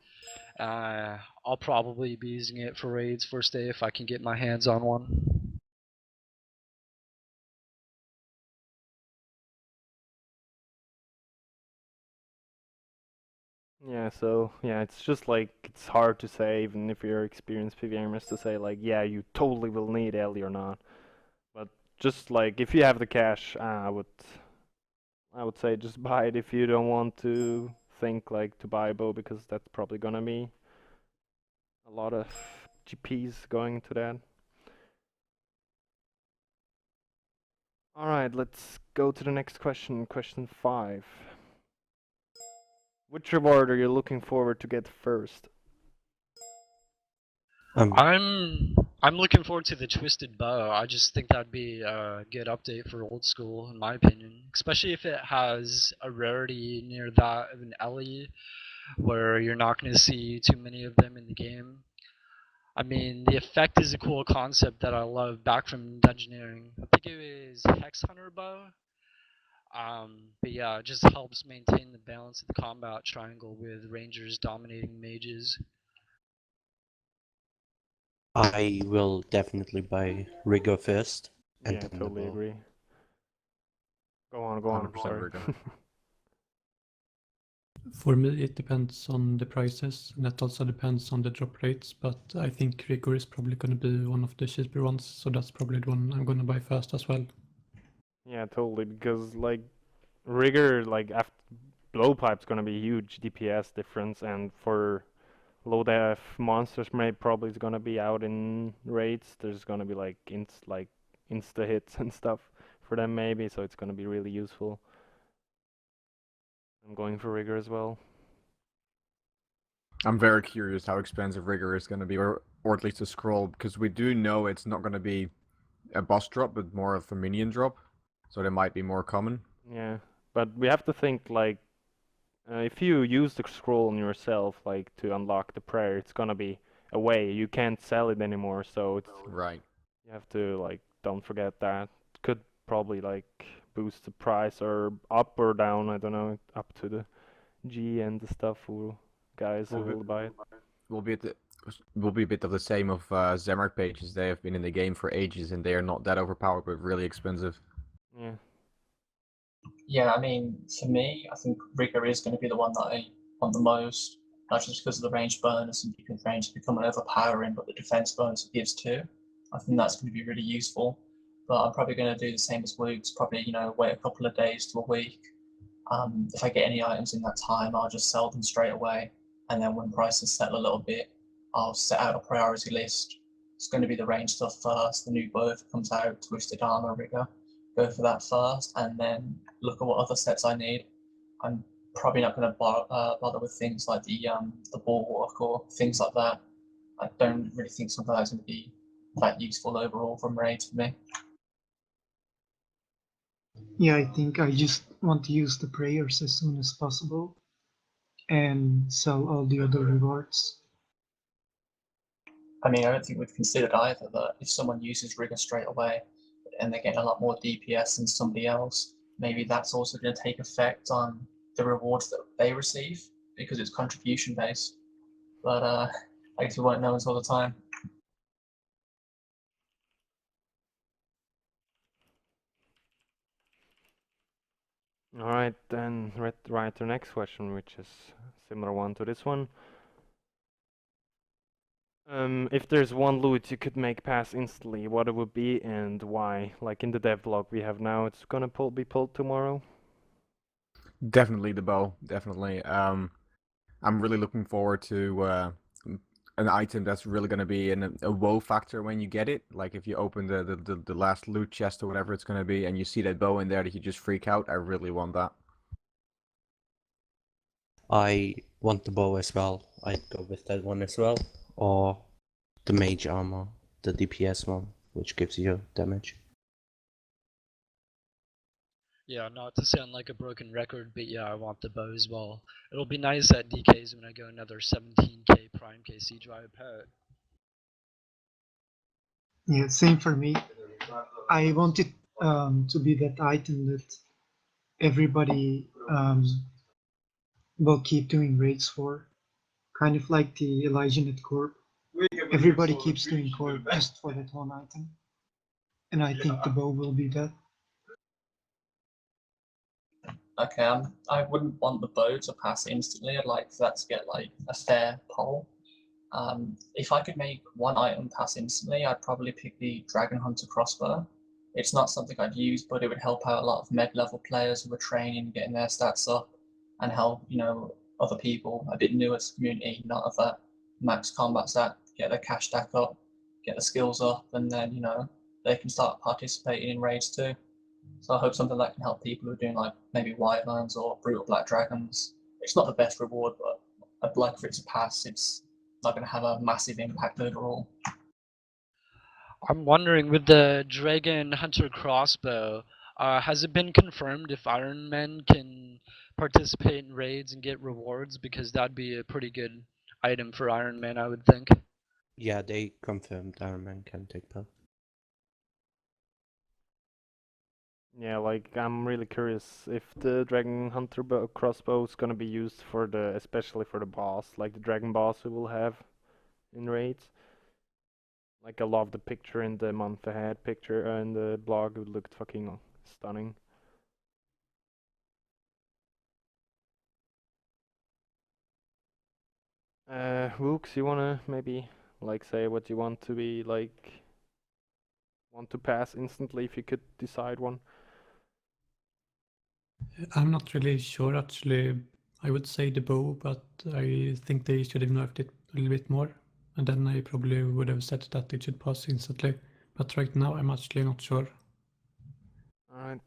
I'll probably be using it for raids first day if I can get my hands on one. Yeah, so yeah, it's just like it's hard to say, even if you're experienced PVMers, to say like, yeah, you totally will need Ellie or not. But just like if you have the cash, I would say just buy it if you don't want to think like to buy a bow, because that's probably gonna be a lot of GPs going to that. Alright, let's go to the next question, question 5. Which reward are you looking forward to get first? I'm looking forward to the Twisted Bow. I just think that'd be a good update for old school, in my opinion. Especially if it has a rarity near that of an Ellie, where you're not going to see too many of them in the game. I mean, the effect is a cool concept that I love back from Dungeoneering. I think it was Hex Hunter Bow. But yeah, it just helps maintain the balance of the combat triangle with rangers dominating mages. I will definitely buy Rigger first, and Yeah, then the totally bow. agree. Go on, 100% sorry. Rigger. For me, it depends on the prices, and that also depends on the drop rates. But I think Rigor is probably going to be one of the cheaper ones, so that's probably the one I'm going to buy first as well. Yeah, totally, because like Rigger, like after Blowpipe's gonna be a huge DPS difference, and for low def monsters, probably is gonna be out in raids. There's gonna be like insta hits and stuff for them maybe, so it's gonna be really useful. I'm going for Rigger as well. I'm very curious how expensive Rigger is going to be, or at least a scroll, because we do know it's not going to be a boss drop, but more of a minion drop, so they might be more common. Yeah, but we have to think like if you use the scroll on yourself, like to unlock the prayer, it's gonna be away. You can't sell it anymore, so it's Right. you have to like don't forget that. Could probably like boost the price or up or down. I don't know, up to the G and the stuff who guys who will buy it. Will be will be a bit of the same of Zemrak pages. They have been in the game for ages, and they are not that overpowered, but really expensive. Yeah. Yeah, I mean, for me, I think Rigor is going to be the one that I want the most, not just because of the range bonus and because range become an overpowering, but the defense bonus it gives too. I think that's going to be really useful. But I'm probably going to do the same as Woox, probably, wait a couple of days to a week. If I get any items in that time, I'll just sell them straight away. And then when prices settle a little bit, I'll set out a priority list. It's going to be the range stuff first, the new bow if it comes out, Twisted Armor Rigor. Go for that first, and then look at what other sets I need. I'm probably not going to bother with things like the bulwark or things like that. I don't really think something that's going to be that useful overall from raids for me. Yeah, I think I just want to use the prayers as soon as possible and sell all the other rewards. I mean, I don't think we've considered either that if someone uses Rigor straight away and they're getting a lot more DPS than somebody else, maybe that's also going to take effect on the rewards that they receive because it's contribution based. But I guess we won't know until the time. Alright, then right to the next question, which is a similar one to this one. If there's one loot you could make pass instantly, what it would be and why? Like in the devlog we have now, it's gonna be pulled tomorrow. Definitely the bow. Definitely. I'm really looking forward to an item that's really going to be a wow factor when you get it. Like if you open the last loot chest or whatever it's going to be, and you see that bow in there that you just freak out. I really want that. I want the bow as well. I'd go with that one as well. Or the mage armor, the DPS one, which gives you damage. Yeah, not to sound like a broken record, but yeah, I want the bow as well. It'll be nice at DKs when I go another 17k Prime KC drive pet. Yeah, same for me. I want it to be that item that everybody will keep doing raids for, kind of like the Elijah Net Corp. Everybody keeps doing Corp just for that one item, and I think the bow will be that. Okay, I wouldn't want the bow to pass instantly. I'd like for that to get like a fair poll. If I could make one item pass instantly, I'd probably pick the Dragon Hunter crossbow. It's not something I'd use, but it would help out a lot of med-level players who are training, getting their stats up, and help, you know, other people a bit newer to the community, not of that max combat stat, get their cash stack up, get the skills up, and then, you know, they can start participating in raids too. So I hope something that can help people who are doing like maybe Wyverns or Brutal Black Dragons. It's not the best reward, but I'd like for it to pass. It's not going to have a massive impact overall. I'm wondering, with the Dragon Hunter crossbow, has it been confirmed if Iron Men can participate in raids and get rewards? Because that'd be a pretty good item for Iron Man, I would think. Yeah, they confirmed Iron Man can take part. Yeah, like I'm really curious if the Dragon Hunter crossbow is gonna be used for the, especially for the boss, like the Dragon boss we will have in raids. Like I love the picture in the month ahead picture in the blog. It looked fucking stunning. Woox, you wanna maybe like say what you want to be like, want to pass instantly if you could decide one? I'm not really sure actually. I would say the bow, but I think they should have nerfed it a little bit more. And then I probably would have said that it should pass instantly. But right now I'm actually not sure. Alright.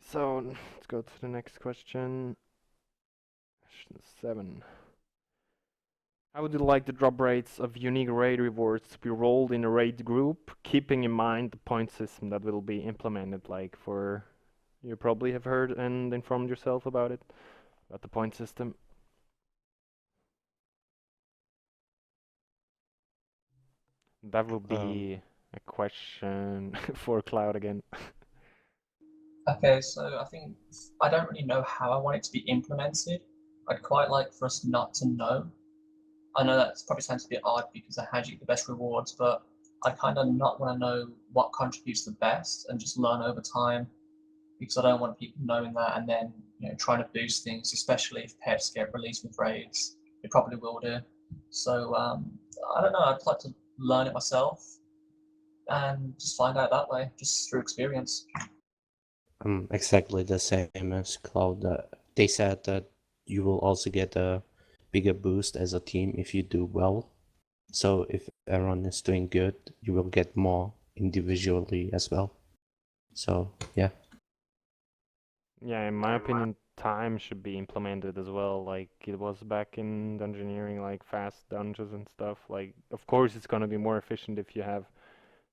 So let's go to the next question. Question 7. How would you like the drop rates of unique raid rewards to be rolled in a raid group, keeping in mind the point system that will be implemented? Like for, you probably have heard and informed yourself about it, about the point system. That will be a question for Cloud again. Okay, so I think I don't really know how I want it to be implemented. I'd quite like for us not to know. I know that probably sounds a bit odd because I hand you the best rewards, but I kind of not want to know what contributes the best and just learn over time, because I don't want people knowing that and then, you know, trying to boost things, especially if pets get released with raids. It probably will do. So I don't know. I'd like to learn it myself and just find out that way, just through experience. Exactly the same as Cloud. They said that you will also get a bigger boost as a team if you do well. So if everyone is doing good, you will get more individually as well. So yeah. Yeah, in my opinion, time should be implemented as well, like it was back in Dungeoneering, like fast dungeons and stuff. Like, of course, it's gonna be more efficient if you have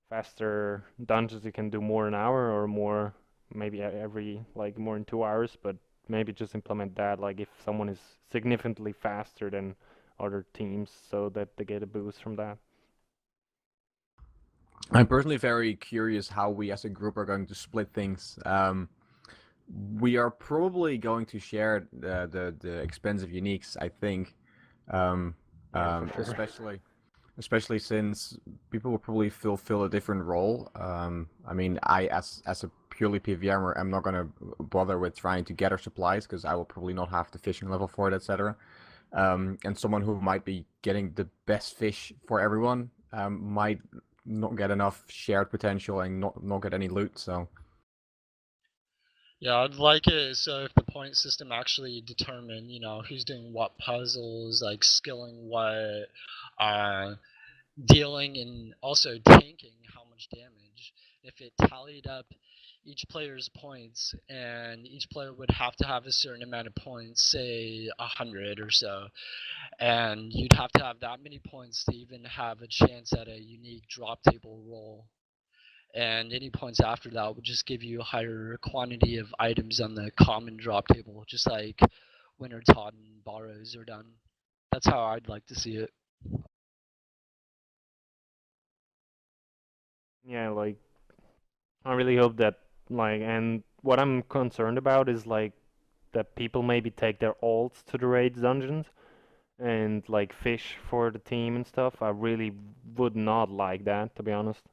faster dungeons. You can do more an hour or more, maybe every like more in 2 hours. But maybe just implement that, like if someone is significantly faster than other teams, so that they get a boost from that. I'm personally very curious how we as a group are going to split things. We are probably going to share the expensive uniques, I think. Yeah, for sure. Especially since people will probably fulfill a different role. I mean, I as a purely PVMer, I'm not gonna bother with trying to gather supplies because I will probably not have the fishing level for it, etc. And someone who might be getting the best fish for everyone might not get enough shared potential and not get any loot. So Yeah, I'd like it so if the point system actually determined, you know, who's doing what puzzles, like skilling what, dealing and also tanking how much damage. If it tallied up each player's points, and each player would have to have a certain amount of points, say 100 or so, and you'd have to have that many points to even have a chance at a unique drop table roll. And any points after that would just give you a higher quantity of items on the common drop table, just like Winter Todd and Borrows are done. That's how I'd like to see it. Yeah, like I really hope that like, and what I'm concerned about is like that people maybe take their alts to the raids dungeons and like fish for the team and stuff. I really would not like that, to be honest,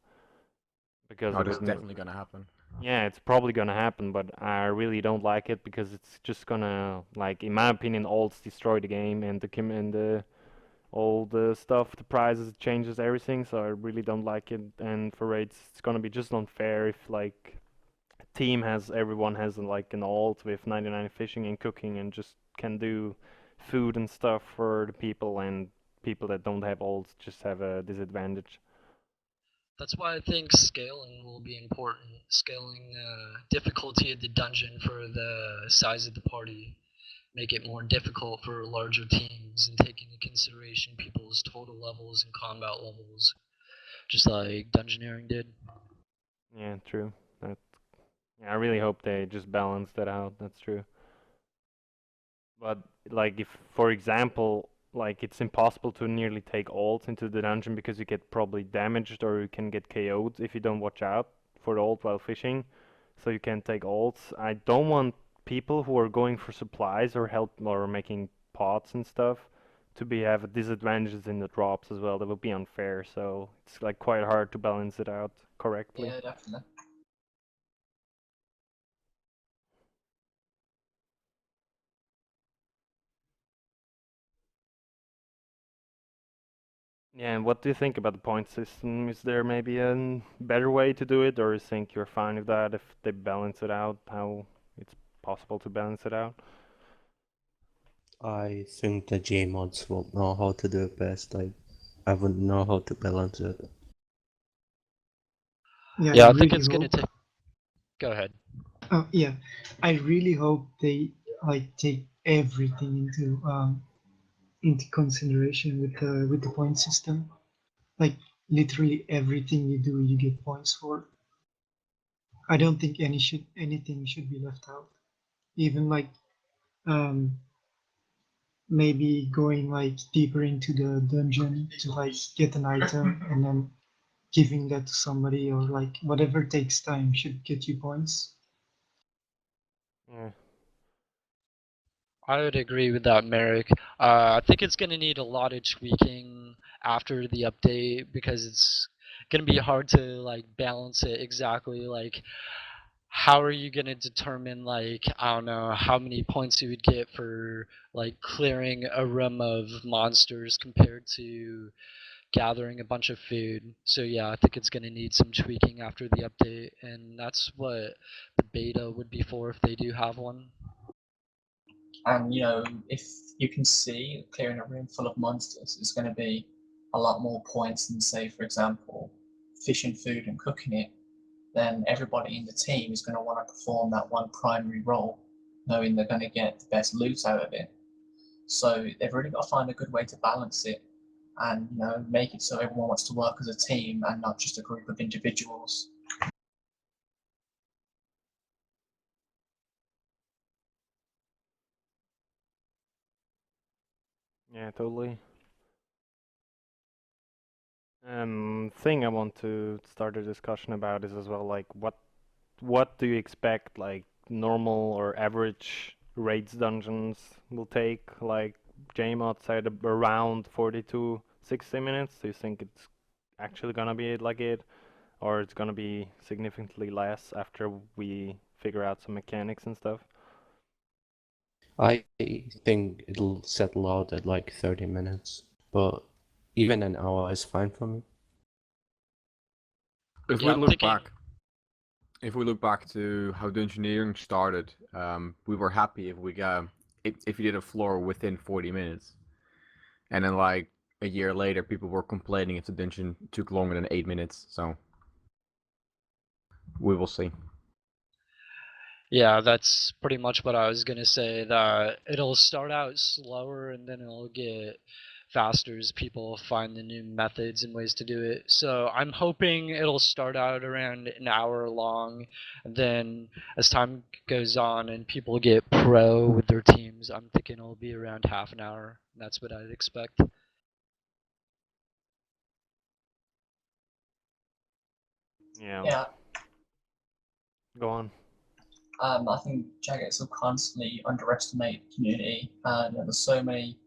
because No, it this is would. definitely gonna happen. Yeah, it's probably gonna happen, but I really don't like it because it's just gonna, like, in my opinion, alts destroy the game and the all the stuff, the prizes, it changes everything. So I really don't like it. And for raids, it's gonna be just unfair if like team has everyone has like an alt with 99 fishing and cooking and just can do food and stuff for the people, and people that don't have alts just have a disadvantage. That's why I think scaling will be important. Scaling the difficulty of the dungeon for the size of the party. Make it more difficult for larger teams and take into consideration people's total levels and combat levels, just like Dungeoneering did. Yeah, true. That, yeah, I really hope they just balance that out. That's true. But like if, for example, like it's impossible to nearly take ult into the dungeon because you get probably damaged or you can get KO'd if you don't watch out for the ult while fishing. So you can't take ults. I don't want people who are going for supplies or help or making pots and stuff to be have disadvantages in the drops as well. That would be unfair. So it's like quite hard to balance it out correctly. Yeah, definitely. Yeah, and what do you think about the point system? Is there maybe a better way to do it, or you think you're fine with that if they balance it out, how it's possible to balance it out? I think the Gmods will know how to do it best. I wouldn't know how to balance it. Yeah, Yeah, I I think really it's gonna hope. take. Go ahead. Oh, yeah, I really hope they like take everything into consideration with the point system. Like literally everything you do, you get points for. I don't think anything should be left out. Even like um, maybe going like deeper into the dungeon to like get an item and then giving that to somebody, or like whatever takes time should get you points. Yeah. I would agree with that, Meric. I think it's going to need a lot of tweaking after the update because it's going to be hard to like balance it exactly. Like, how are you going to determine like I don't know how many points you would get for like clearing a room of monsters compared to gathering a bunch of food. So yeah, I think it's going to need some tweaking after the update, and that's what the beta would be for if they do have one. And if you can see clearing a room full of monsters is going to be a lot more points than, say, for example, fishing food and cooking it, then everybody in the team is going to want to perform that one primary role, knowing they're going to get the best loot out of it. So they've really got to find a good way to balance it and make it so everyone wants to work as a team and not just a group of individuals. Yeah, totally. Thing I want to start a discussion about is as well like what do you expect like normal or average raids dungeons will take, like JMod said around 40 to 60 minutes. Do you think it's actually gonna be like it, or it's gonna be significantly less after we figure out some mechanics and stuff? I think it'll settle out at like 30 minutes, but even an hour is fine for me. If Yeah, we I'm look thinking. back, if we look back to how the engineering started, we were happy if you did a floor within 40 minutes, and then like a year later, people were complaining if the dungeon took longer than 8 minutes. So we will see. Yeah, that's pretty much what I was gonna say. That it'll start out slower and then it'll get faster as people find the new methods and ways to do it. So I'm hoping it'll start out around an hour long, and then as time goes on and people get pro with their teams, I'm thinking it'll be around half an hour. That's what I'd expect. Yeah. Yeah, Go on. I think Jagex will constantly underestimate the community, and there's so many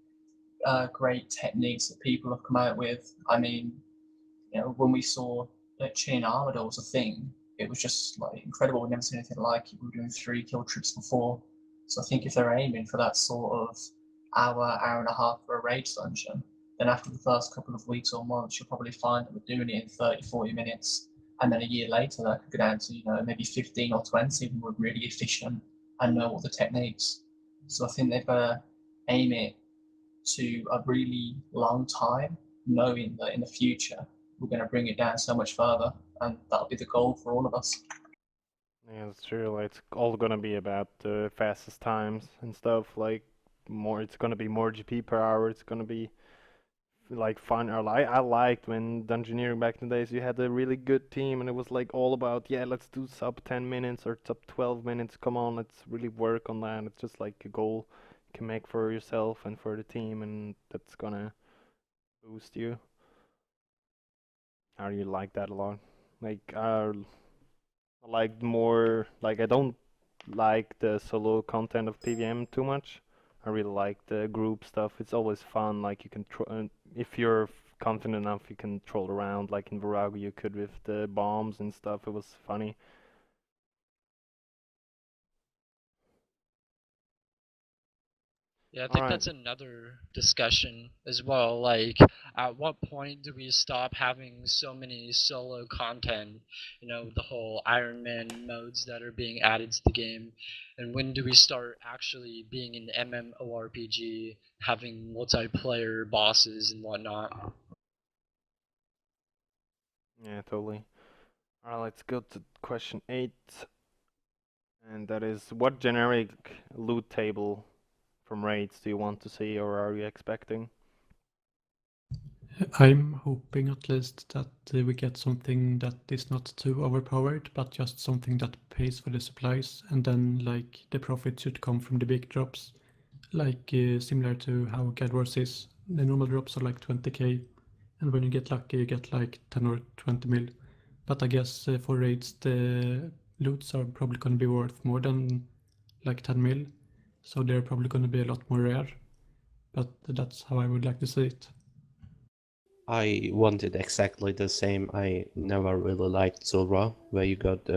great techniques that people have come out with. I mean, when we saw that Chin Armador was a thing, it was just like incredible. We've never seen anything like it. We were doing 3 kill trips before. So I think if they're aiming for that sort of hour and a half for a rage dungeon, then after the first couple of weeks or months, you'll probably find that we're doing it in 30, 40 minutes. And then a year later, that could go down to, maybe 15 or 20 when we're really efficient and know all the techniques. So I think they've got to aim it to a really long time, knowing that in the future we're going to bring it down so much further, and that'll be the goal for all of us. Yeah, it's true. Like, it's all gonna be about the fastest times and stuff. Like, more, it's gonna be more GP per hour. It's gonna be like fun. I liked when Dungeoneering back in the days, you had a really good team and it was like all about, yeah, let's do sub 10 minutes or sub 12 minutes. Come on, let's really work on that. It's just like a goal you can make for yourself and for the team, and that's gonna boost you. I really like that a lot. Like, I like more, like, I don't like the solo content of PVM too much. I really like the group stuff. It's always fun. Like, you can if you're confident enough, you can troll around. Like in Virago, you could with the bombs and stuff. It was funny. Yeah, I All think right. that's another discussion as well. Like, at what point do we stop having so many solo content? The whole Iron Man modes that are being added to the game, and when do we start actually being an MMORPG, having multiplayer bosses and whatnot? Yeah, totally. All right, let's go to question 8, and that is, what generic loot table from raids do you want to see or are you expecting? I'm hoping at least that we get something that is not too overpowered, but just something that pays for the supplies, and then like the profit should come from the big drops, like similar to how Guild Wars is. The normal drops are like 20k, and when you get lucky, you get like 10 or 20 mil. But I guess for raids, the loots are probably going to be worth more than like 10 mil, so they're probably going to be a lot more rare. But that's how I would like to see it. I wanted exactly the same. I never really liked Zora, where you got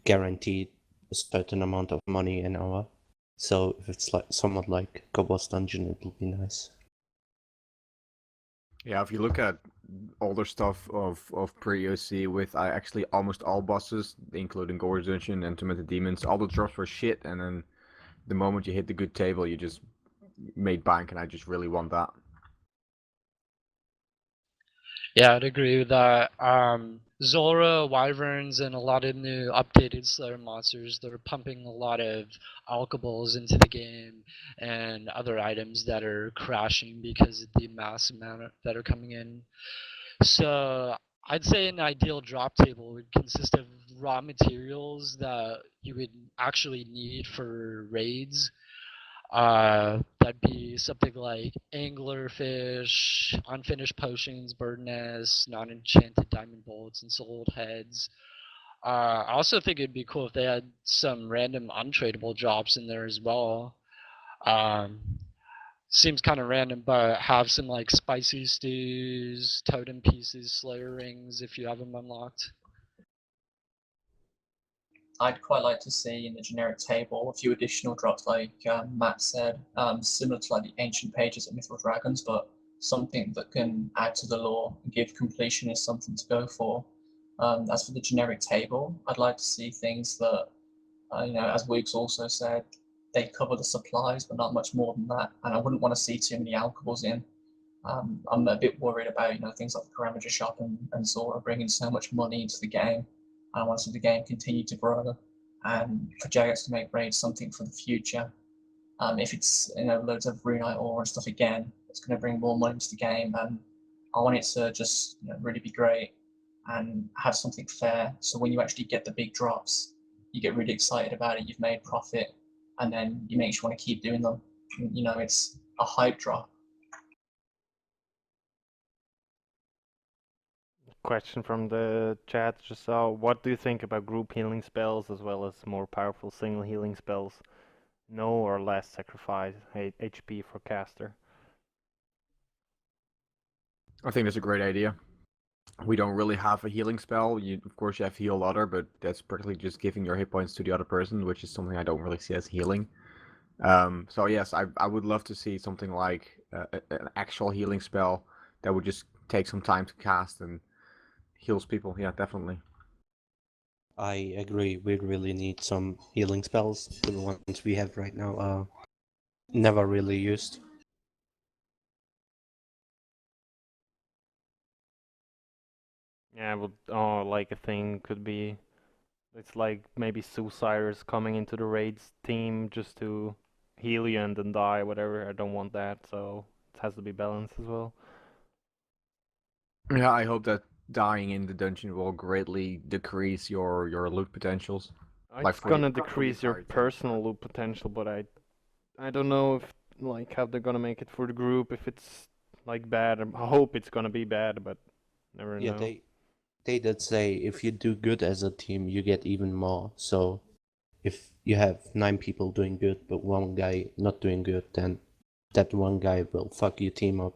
guaranteed a certain amount of money an hour. So if it's like somewhat like Gobos Dungeon, it will be nice. Yeah, if you look at older stuff of pre-OC with actually almost all bosses, including Gore Dungeon and Tormented Demons, all the drops were shit, and then the moment you hit the good table, you just made bank, and I just really want that. Yeah, I'd agree with that. Zora, Wyverns, and a lot of new updated Slayer monsters, they're pumping a lot of alkables into the game and other items that are crashing because of the mass amount that are coming in. So I'd say an ideal drop table would consist of raw materials that you would actually need for raids. That'd be something like anglerfish, unfinished potions, bird nests, non-enchanted diamond bolts, and sold heads. I also think it'd be cool if they had some random untradeable drops in there as well. Um, Seems kind of random, but have some like spicy stews, totem pieces, slayer rings if you have them unlocked. I'd quite like to see in the generic table a few additional drops, like Matt said, similar to like the ancient pages of Mythical Dragons, but something that can add to the lore and give completionists something to go for. As for the generic table, I'd like to see things that, as Woox also said, they cover the supplies, but not much more than that. And I wouldn't want to see too many alcohols in. I'm a bit worried about things like the Parameter Shop and Zora bringing so much money into the game. I want to see the game continue to grow, and for Jagex to make raids something for the future. If it's loads of Runite ore and stuff again, it's going to bring more money to the game, and I want it to just really be great and have something fair. So when you actually get the big drops, you get really excited about it. You've made profit, and then you make sure want to keep doing them. It's a hype drop. question from the chat just saw. What do you think about group healing spells as well as more powerful single healing spells? No or less sacrifice HP for caster? I think that's a great idea. We don't really have a healing spell. Of course, you have heal other, but that's practically just giving your hit points to the other person, which is something I don't really see as healing. So yes, I would love to see something like an actual healing spell that would just take some time to cast and heals people. Yeah, definitely. I agree. We really need some healing spells. The ones we have right now are never really used. Yeah, but like a thing could be, it's like maybe Suiciders coming into the raids team just to heal you and then die, whatever. I don't want that, so it has to be balanced as well. Yeah, I hope that dying in the dungeon will greatly decrease your loot potentials. It's gonna decrease your personal loot potential, but I don't know if like how they're gonna make it for the group. If it's like bad, I hope it's gonna be bad, but never Yeah, know. they did say if you do good as a team, you get even more. So if you have 9 people doing good, but one guy not doing good, then that one guy will fuck your team up.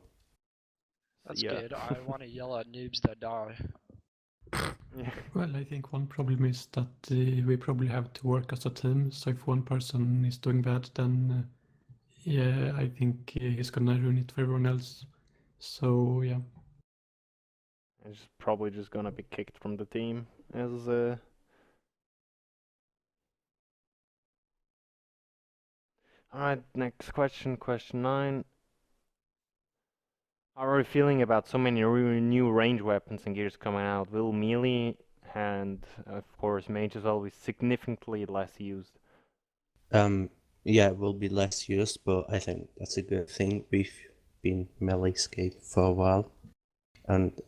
That's Yeah. good. I want to yell at noobs that die. Yeah. Well, I think one problem is that we probably have to work as a team. So if one person is doing bad, then yeah, I think he's gonna ruin it for everyone else. So yeah. It's probably just gonna be kicked from the team as Alright, next question, question 9. How are you feeling about so many new range weapons and gears coming out? Will melee and of course mage as well be significantly less used? Yeah, it will be less used, but I think that's a good thing. We've been melee skate for a while, and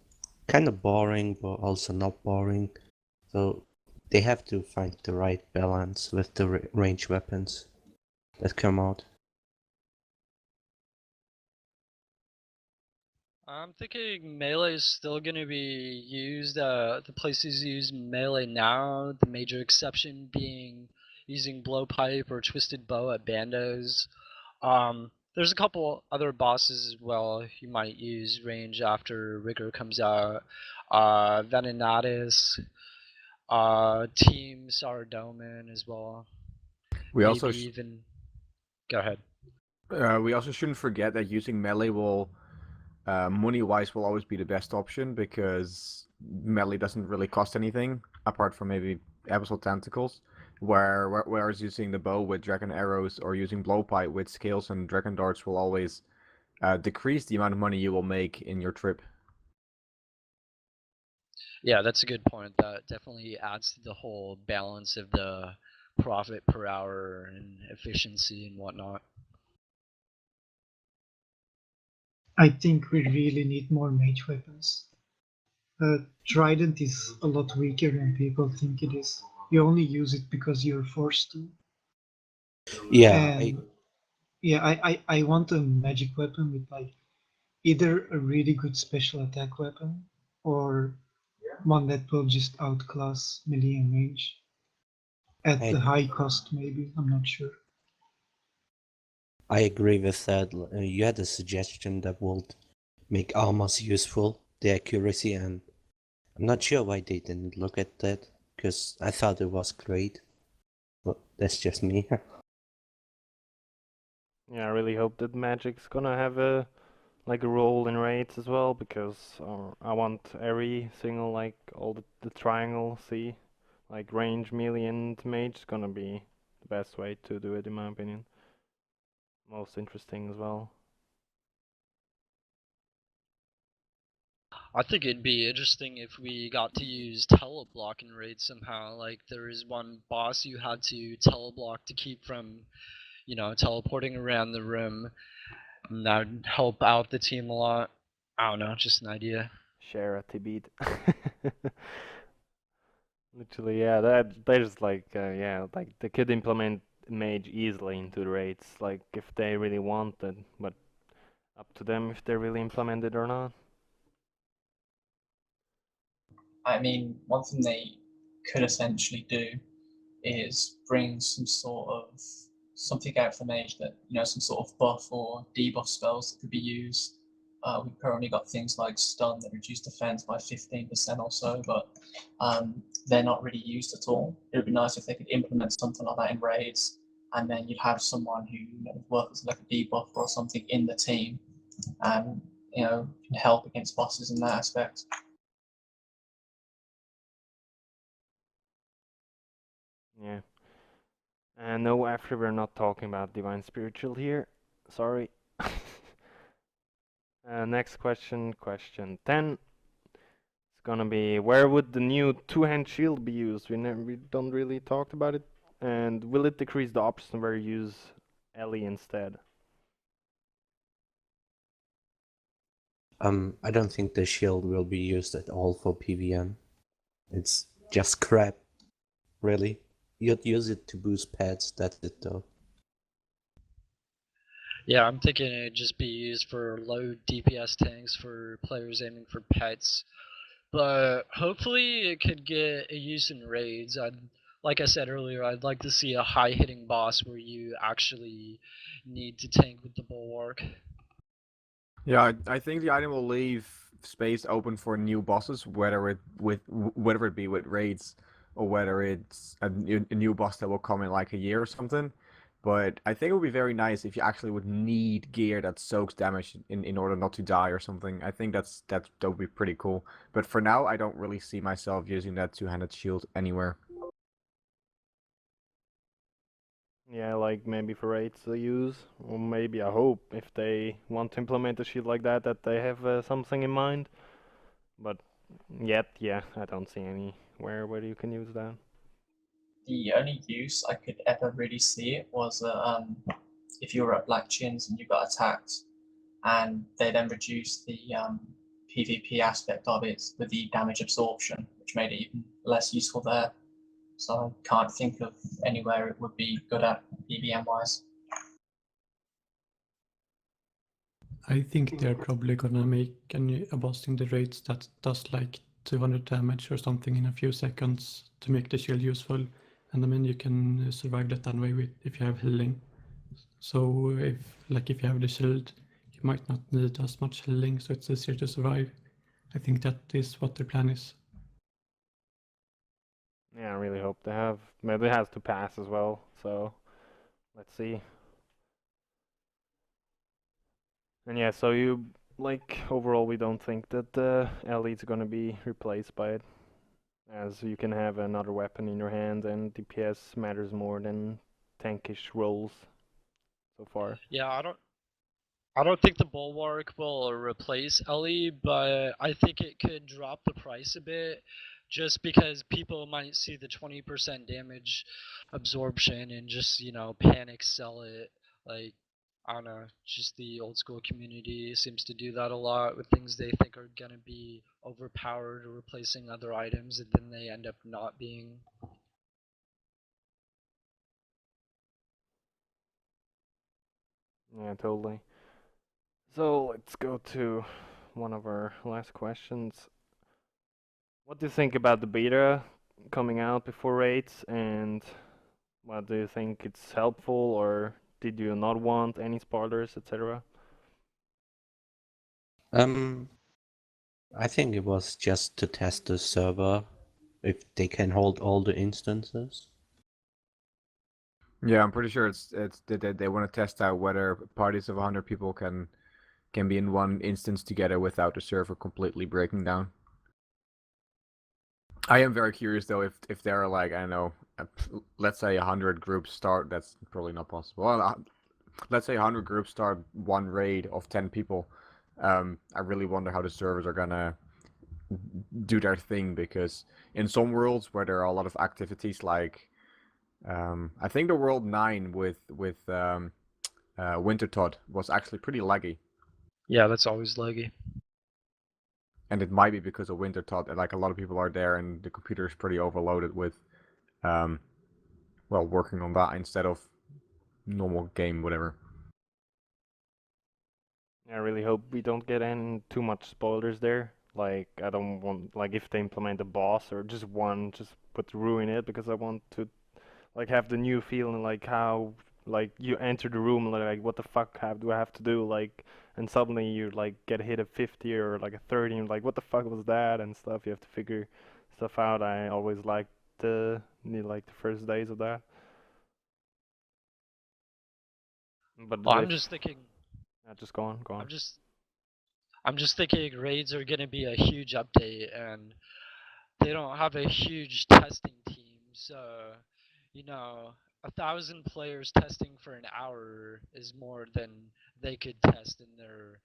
kind of boring, but also not boring. So they have to find the right balance with the range weapons that come out. I'm thinking melee is still gonna be used. The places use melee now, the major exception being using blowpipe or twisted bow at bandos. There's a couple other bosses as well you might use range after Rigor comes out. Venenatis, Team Saradomin as well. We Maybe also even. Go ahead. we also shouldn't forget that using melee will money-wise will always be the best option because melee doesn't really cost anything apart from maybe abyssal tentacles. Whereas using the bow with dragon arrows or using blowpipe with scales and dragon darts will always decrease the amount of money you will make in your trip. Yeah, that's a good point. That definitely adds to the whole balance of the profit per hour and efficiency and whatnot. I think we really need more mage weapons. Trident is a lot weaker than people think it is. You only use it because you're forced to. Yeah, And yeah, I want a magic weapon with like either a really good special attack weapon or one that will just outclass melee and range at I a high cost. Maybe I'm not sure. I agree with that. You had a suggestion that would make armas useful, the accuracy, and I'm not sure why they didn't look at that, because I thought it was great. But that's just me. Yeah, I really hope that Magic's gonna have a like a role in raids as well because I want every single like all the triangle C like range melee and mage is gonna be the best way to do it in my opinion. Most interesting as well. I think it'd be interesting if we got to use teleblock in raids somehow. Like there is one boss you had to teleblock to keep from, teleporting around the room, and that would help out the team a lot. I don't know, just an idea. Share a Tibet. Literally, yeah, that there's like yeah, like they could implement mage easily into the raids, like if they really want it, but up to them if they really implement it or not. I mean, one thing they could essentially do is bring some sort of something out for mage that, some sort of buff or debuff spells that could be used. We've currently got things like stun that reduce defense by 15% or so, but they're not really used at all. It would be nice if they could implement something like that in raids, and then you'd have someone who works like a debuff or something in the team, and can help against bosses in that aspect. Yeah. And no, after we're not talking about Divine Spiritual here. Sorry. Next question, question 10. It's gonna be, where would the new two-hand shield be used? We don't really talked about it. And will it decrease the option where you use Ellie instead? I don't think the shield will be used at all for PVM. It's just crap, really. You'd use it to boost pets, that's it though. Yeah, I'm thinking it'd just be used for low DPS tanks for players aiming for pets. But hopefully it could get a use in raids. Like I said earlier, I'd like to see a high hitting boss where you actually need to tank with the bulwark. Yeah, I think the item will leave space open for new bosses, whether it be with raids or whether it's a new boss that will come in like a year or something. But I think it would be very nice if you actually would need gear that soaks damage in order not to die or something. I think that would be pretty cool. But for now, I don't really see myself using that two-handed shield anywhere. Yeah, like maybe for raids they use, or maybe I hope if they want to implement a shield like that they have something in mind. But yet, yeah, I don't see anywhere where you can use that. The only use I could ever really see it was if you were at Black Chins and you got attacked, and they then reduced the PvP aspect of it with the damage absorption, which made it even less useful there. So I can't think of anywhere it would be good at PVM wise. I think they're probably gonna make a boss in the raids that does like 200 damage or something in a few seconds to make the shield useful, and I mean you can survive that way with if you have healing. So if you have the shield, you might not need as much healing, so it's easier to survive. I think that is what their plan is. Yeah, I really hope they have. Maybe it has to pass as well, so let's see. And yeah, so you, like, overall we don't think that the Elite's gonna be replaced by it, as you can have another weapon in your hand and DPS matters more than tankish rolls so far. Yeah, I don't think the bulwark will replace Ellie, but I think it could drop the price a bit, just because people might see the 20% damage absorption and just panic sell it. Like, I don't know, just the old school community seems to do that a lot with things they think are gonna be overpowered or replacing other items, and then they end up not being. Yeah, totally. So let's go to one of our last questions. What do you think about the beta coming out before raids, and what do you think it's helpful, or did you not want any spoilers, etc.? I think it was just to test the server, if they can hold all the instances. Yeah, I'm pretty sure it's they want to test out whether parties of 100 people can be in one instance together without the server completely breaking down. I am very curious though if there are like, I don't know, let's say 100 groups start. That's probably not possible. Well, let's say 100 groups start one raid of 10 people. I really wonder how the servers are gonna do their thing, because in some worlds where there are a lot of activities, like I think the world 9 with Winter Todd was actually pretty laggy. Yeah, that's always laggy. And it might be because of Winter Todd. Like, a lot of people are there, and the computer is pretty overloaded with, working on that instead of normal game, whatever. I really hope we don't get in too much spoilers there, Like I don't want like if they implement a boss or just one, just put ruin it because I want to like have the new feeling like how like you enter the room like what the fuck do I have to do like and suddenly you like get hit a 50 or like a 30 and like what the fuck was that and stuff. You have to figure stuff out. I always liked the first days of that. But Well, if I'm just thinking. yeah, just go on, go on. I'm just thinking raids are gonna be a huge update, and they don't have a huge testing team, so you know, 1,000 players testing for an hour is more than they could test in their,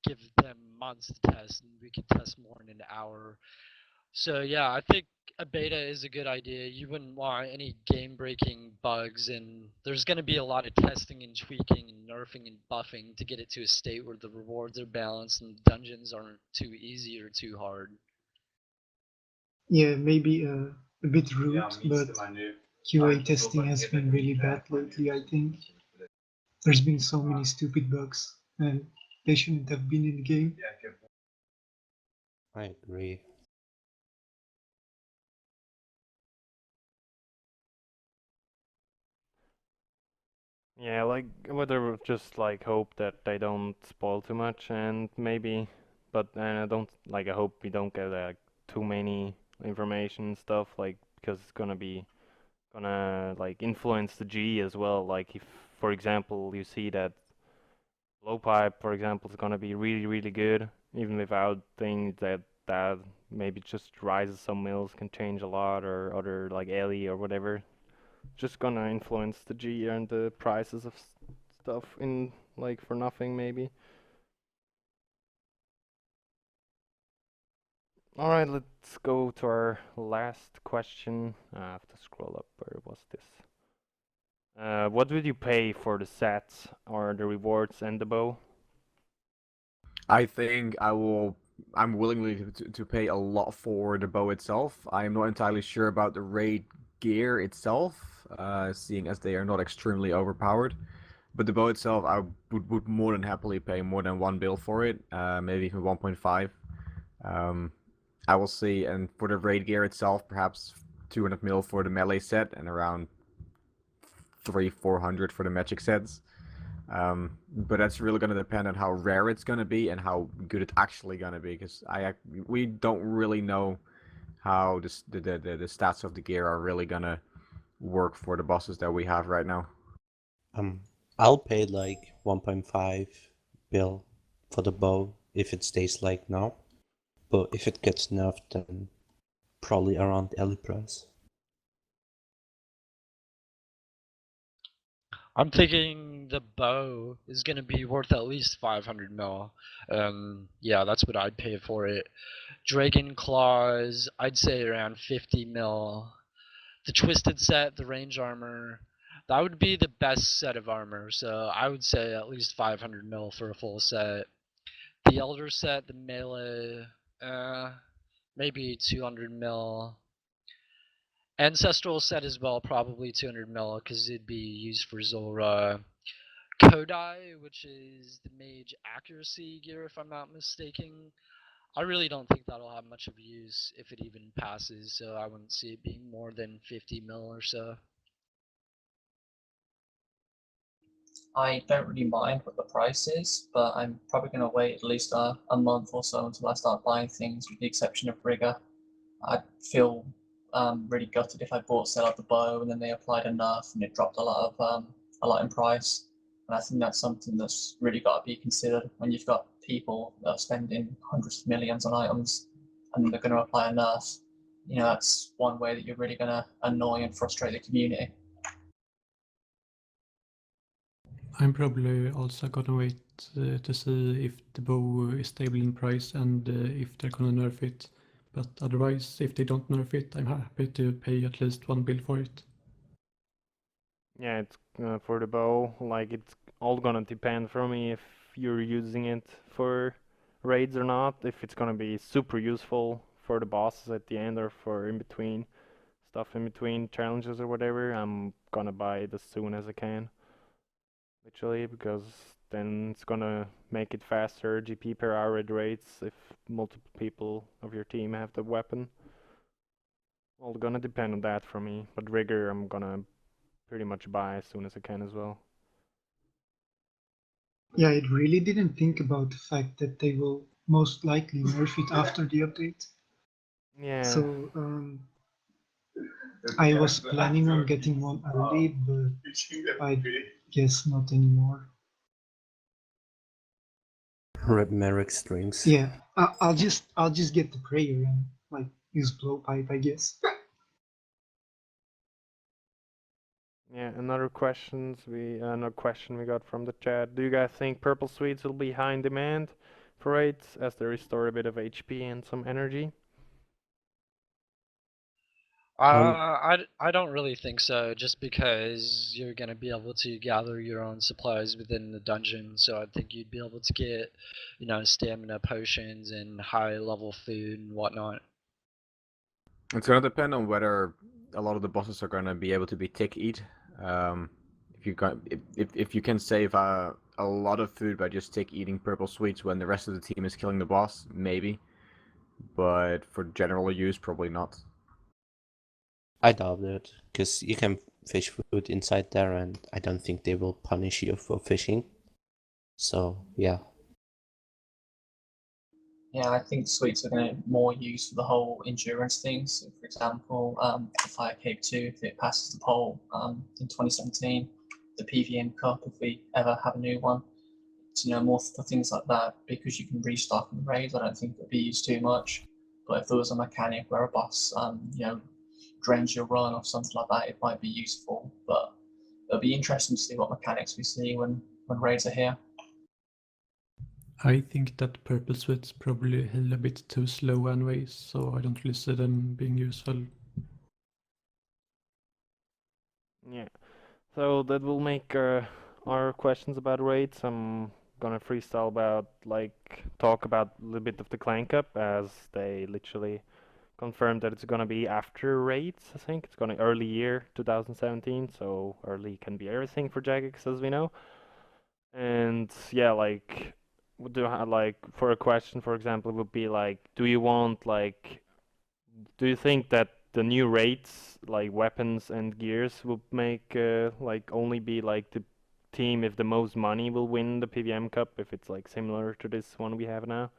give them months to test, and we could test more in an hour. So yeah, I think a beta is a good idea. You wouldn't want any game-breaking bugs, and there's going to be a lot of testing and tweaking and nerfing and buffing to get it to a state where the rewards are balanced and dungeons aren't too easy or too hard. Yeah, maybe a bit rude, but QA testing has been really bad lately, I think. There's been so many stupid bugs, and they shouldn't have been in the game. I agree. Yeah, like whether just like hope that they don't spoil too much and maybe, but and I don't like I hope we don't get like too many information and stuff like because it's gonna like influence the G as well. Like if for example you see that low pipe for example is gonna be really good even without things that maybe just rises some mills can change a lot or other like LE or whatever just gonna influence the G and the prices of stuff in like for nothing maybe. All right, let's go to our last question. I have to scroll up. Where was this? What would you pay for the sets or the rewards and the bow? I think I'm willingly to pay a lot for the bow itself. I'm not entirely sure about the raid gear itself, seeing as they are not extremely overpowered. But the bow itself, I would more than happily pay more than 1 bill for it, maybe even 1.5. Um, I will see. And for the raid gear itself, perhaps 200 mil for the melee set and around 300-400 for the magic sets. But that's really going to depend on how rare it's going to be and how good it's actually going to be, because we don't really know how the stats of the gear are really going to work for the bosses that we have right now. I'll pay like 1.5 bill for the bow if it stays like now. But if it gets nerfed, then probably around the early price. I'm thinking the bow is gonna be worth at least 500 mil. Yeah, that's what I'd pay for it. Dragon claws, I'd say around 50 mil. The twisted set, the range armor, that would be the best set of armor. So I would say at least 500 mil for a full set. The elder set, the melee, maybe 200 mil. Ancestral set as well, probably 200 mil, because it'd be used for Zora. Kodai, which is the mage accuracy gear, if I'm not mistaken. I really don't think that'll have much of use if it even passes, so I wouldn't see it being more than 50 mil or so. I don't really mind what the price is, but I'm probably going to wait at least a month or so until I start buying things, with the exception of Rigger. I'd feel really gutted if I bought sell out the bow and then they applied a nerf and it dropped a lot in price. And I think that's something that's really got to be considered when you've got people that are spending hundreds of millions on items and they're going to apply a nerf. You know, that's one way that you're really going to annoy and frustrate the community. I'm probably also gonna wait to see if the bow is stable in price and if they're gonna nerf it. But otherwise, if they don't nerf it, I'm happy to pay at least 1 bill for it. Yeah, it's for the bow. Like it's all gonna depend for me if you're using it for raids or not. If it's gonna be super useful for the bosses at the end or for in between stuff in between challenges or whatever, I'm gonna buy it as soon as I can. Literally, because then it's gonna make it faster GP per hour at rates if multiple people of your team have the weapon. Well, gonna depend on that for me, but Rigor I'm gonna pretty much buy as soon as I can as well. Yeah, I really didn't think about the fact that they will most likely nerf it after the update. Yeah. So I was planning on getting one early, but I guess not anymore. Rip Meric streams. Yeah, I'll just get the prayer and like use blowpipe, I guess. Yeah, another question we got from the chat. Do you guys think purple sweets will be high in demand for raids as they restore a bit of HP and some energy? I don't really think so, just because you're gonna be able to gather your own supplies within the dungeon. So I think you'd be able to get, stamina potions and high level food and whatnot. It's gonna depend on whether a lot of the bosses are gonna be able to be tick eat. If you can save a lot of food by just tick eating purple sweets when the rest of the team is killing the boss, maybe. But for general use, probably not. I doubt it, because you can fish food inside there, and I don't think they will punish you for fishing. So, yeah. Yeah, I think sweets are going to more used for the whole endurance thing. So, for example, the Fire Cape 2, if it passes the poll in 2017, the PVM Cup, if we ever have a new one, more for things like that, because you can restock in raids. I don't think it'd be used too much. But if there was a mechanic where a boss, drains your run or something like that, it might be useful. But it'll be interesting to see what mechanics we see when raids are here. I think that purple sweats probably held a bit too slow anyways, so I don't really see them being useful. Yeah. So that will make our questions about raids. I'm gonna freestyle about talk about a little bit of the Clan Cup as they literally confirmed that it's gonna be after raids. I think it's gonna early year 2017, so early can be everything for Jagex as we know. And yeah, for a question, for example, it would be do you think that the new raids, like weapons and gears, will make only be the team if the most money will win the PVM Cup if it's similar to this one we have now?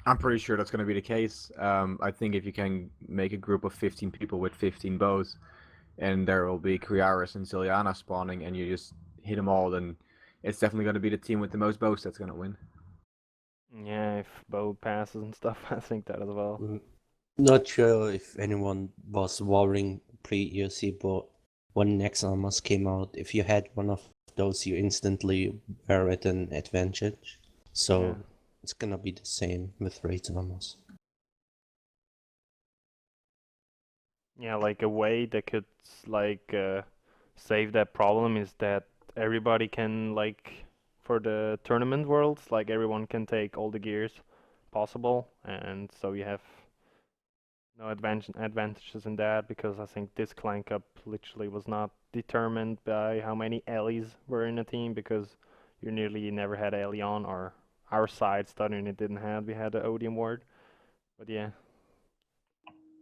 I'm pretty sure that's gonna be the case. I think if you can make a group of 15 people with 15 bows, and there will be Kriaris and Ziliana spawning, and you just hit them all, then it's definitely gonna be the team with the most bows that's gonna win. Yeah, if bow passes and stuff, I think that as well. Not sure if anyone was worrying pre-EOC, but when next armas came out, if you had one of those, you instantly were at an advantage. So Yeah. it's gonna be the same with raid armas. Yeah, a way that could save that problem is that everybody can for the tournament worlds, everyone can take all the gears possible, and so you have no advantages in that because I think this Clan Cup literally was not determined by how many Ellies were in a team because you nearly never had Ellie on, or our side studying it didn't have. We had the Odium ward, but yeah.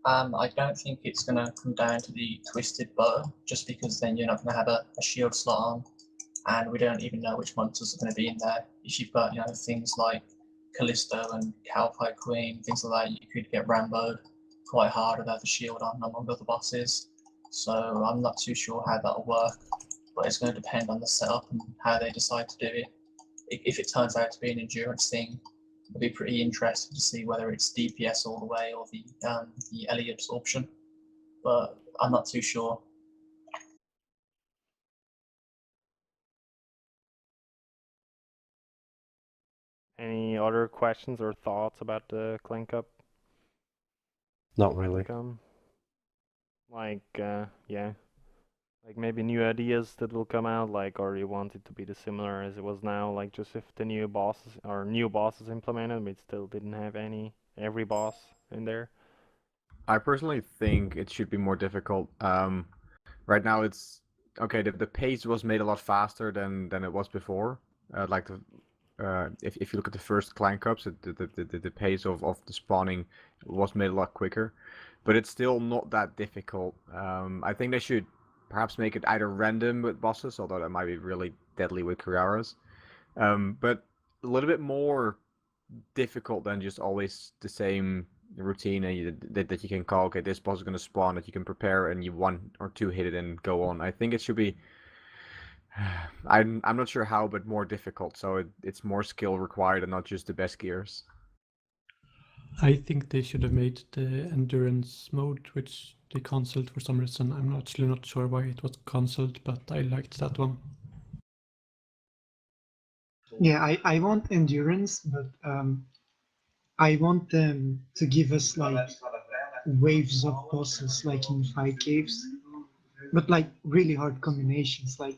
I don't think it's going to come down to the twisted bow, just because then you're not going to have a shield slot on, and we don't even know which monsters are going to be in there. If you've got things like Callisto and Cowpie Queen, things like that, you could get Rambo'd quite hard without the shield on among other bosses. So I'm not too sure how that'll work, but it's going to depend on the setup and how they decide to do it. If it turns out to be an endurance thing, it'll be pretty interesting to see whether it's DPS all the way or the Ellie absorption, but I'm not too sure. Any other questions or thoughts about the Clan Cup? Not really. Yeah. Maybe new ideas that will come out, or you want it to be the similar as it was now, just if the new bosses implemented, we still didn't have every boss in there. I personally think it should be more difficult. Right now it's okay, the pace was made a lot faster than it was before. Like if you look at the first clan cups, the pace of the spawning was made a lot quicker, but it's still not that difficult. I think they should perhaps make it either random with bosses, although that might be really deadly with Kiraras, but a little bit more difficult than just always the same routine and that you can call, okay, this boss is going to spawn, that you can prepare and you one or two hit it and go on. I think it should be I'm not sure how, but more difficult, so it's more skill required and not just the best gears. I think they should have made the endurance mode, which they cancelled for some reason. I'm actually not sure why it was cancelled, but I liked that one. Yeah, I want endurance, but I want them to give us like waves of bosses, like in 5 caves, but like really hard combinations, like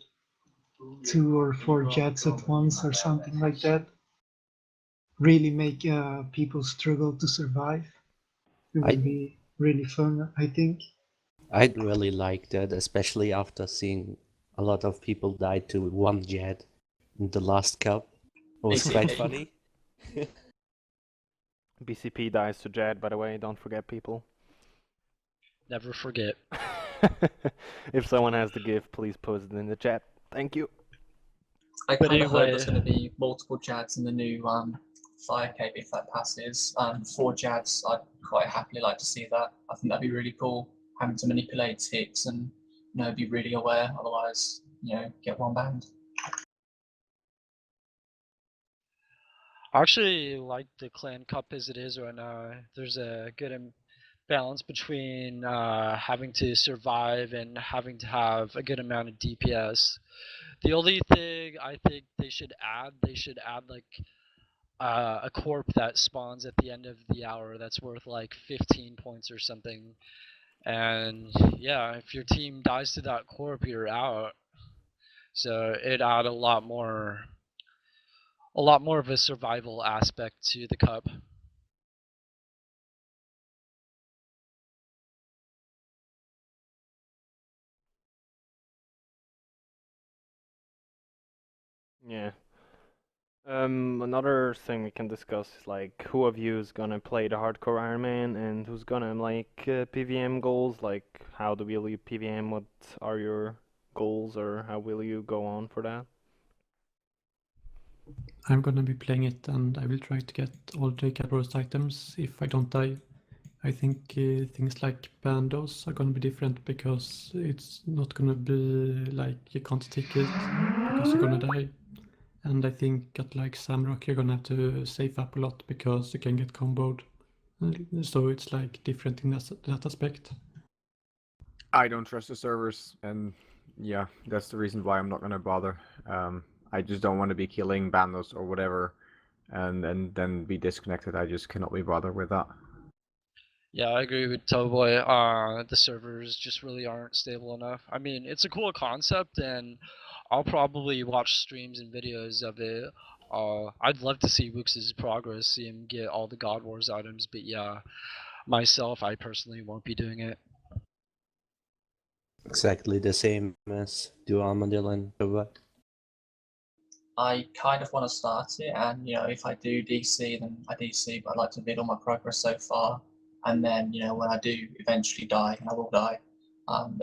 2 or 4 jets at once or something like that. Really make people struggle to survive. It would be really fun, I think. I'd really like that, especially after seeing a lot of people die to one jet in the last cup. It was quite BCP. funny. BCP dies to Jad, by the way, don't forget, people. Never forget. If someone has the gift, please post it in the chat. Thank you. I But kind of hope anyway- there's going to be multiple Jads in the new 5k if that passes. 4 Jads, I'd quite happily like to see that. I think that'd be really cool, having to manipulate ticks and be really aware. Otherwise, get one banned. I actually like the clan cup as it is right now. There's a good balance between having to survive and having to have a good amount of DPS. The only thing I think they should add like a corp that spawns at the end of the hour that's worth like 15 points or something. And yeah, if your team dies to that corp, you're out. So it add a lot more of a survival aspect to the cup. Yeah. Another thing we can discuss is like who of you is gonna play the hardcore Iron Man and who's gonna like PVM goals. Like how do will you PVM? What are your goals, or how will you go on for that? I'm gonna be playing it, and I will try to get all the Cadbros items if I don't die. I think things like bandos are gonna be different because it's not gonna be like you can't take it because you're gonna die. And I think at like Samrock you're gonna have to save up a lot because you can get comboed. So it's like different in that aspect. I don't trust the servers, and yeah, that's the reason why I'm not gonna bother. I just don't want to be killing bandos or whatever, and then be disconnected. I just cannot be bothered with that. Yeah, I agree with Thoboy. The servers just really aren't stable enough. I mean, it's a cool concept, and I'll probably watch streams and videos of it. I'd love to see Woox's progress, see him get all the God Wars items, but yeah, myself, I personally won't be doing it. Exactly the same as do Armadillo and Thoboy. I kind of want to start it, and if I do DC, then I DC, but I'd like to vid on my progress so far. And then, when I do eventually die, and I will die,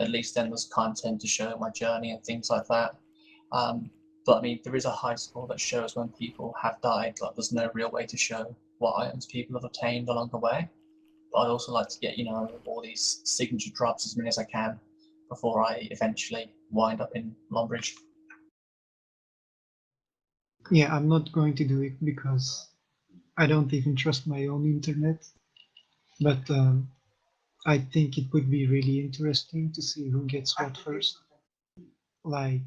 at least then there's content to show my journey and things like that. But I mean, there is a high score that shows when people have died, but there's no real way to show what items people have obtained along the way. But I'd also like to get, all these signature drops as many as I can before I eventually wind up in Longbridge. Yeah, I'm not going to do it because I don't even trust my own internet. But I think it would be really interesting to see who gets what first. Like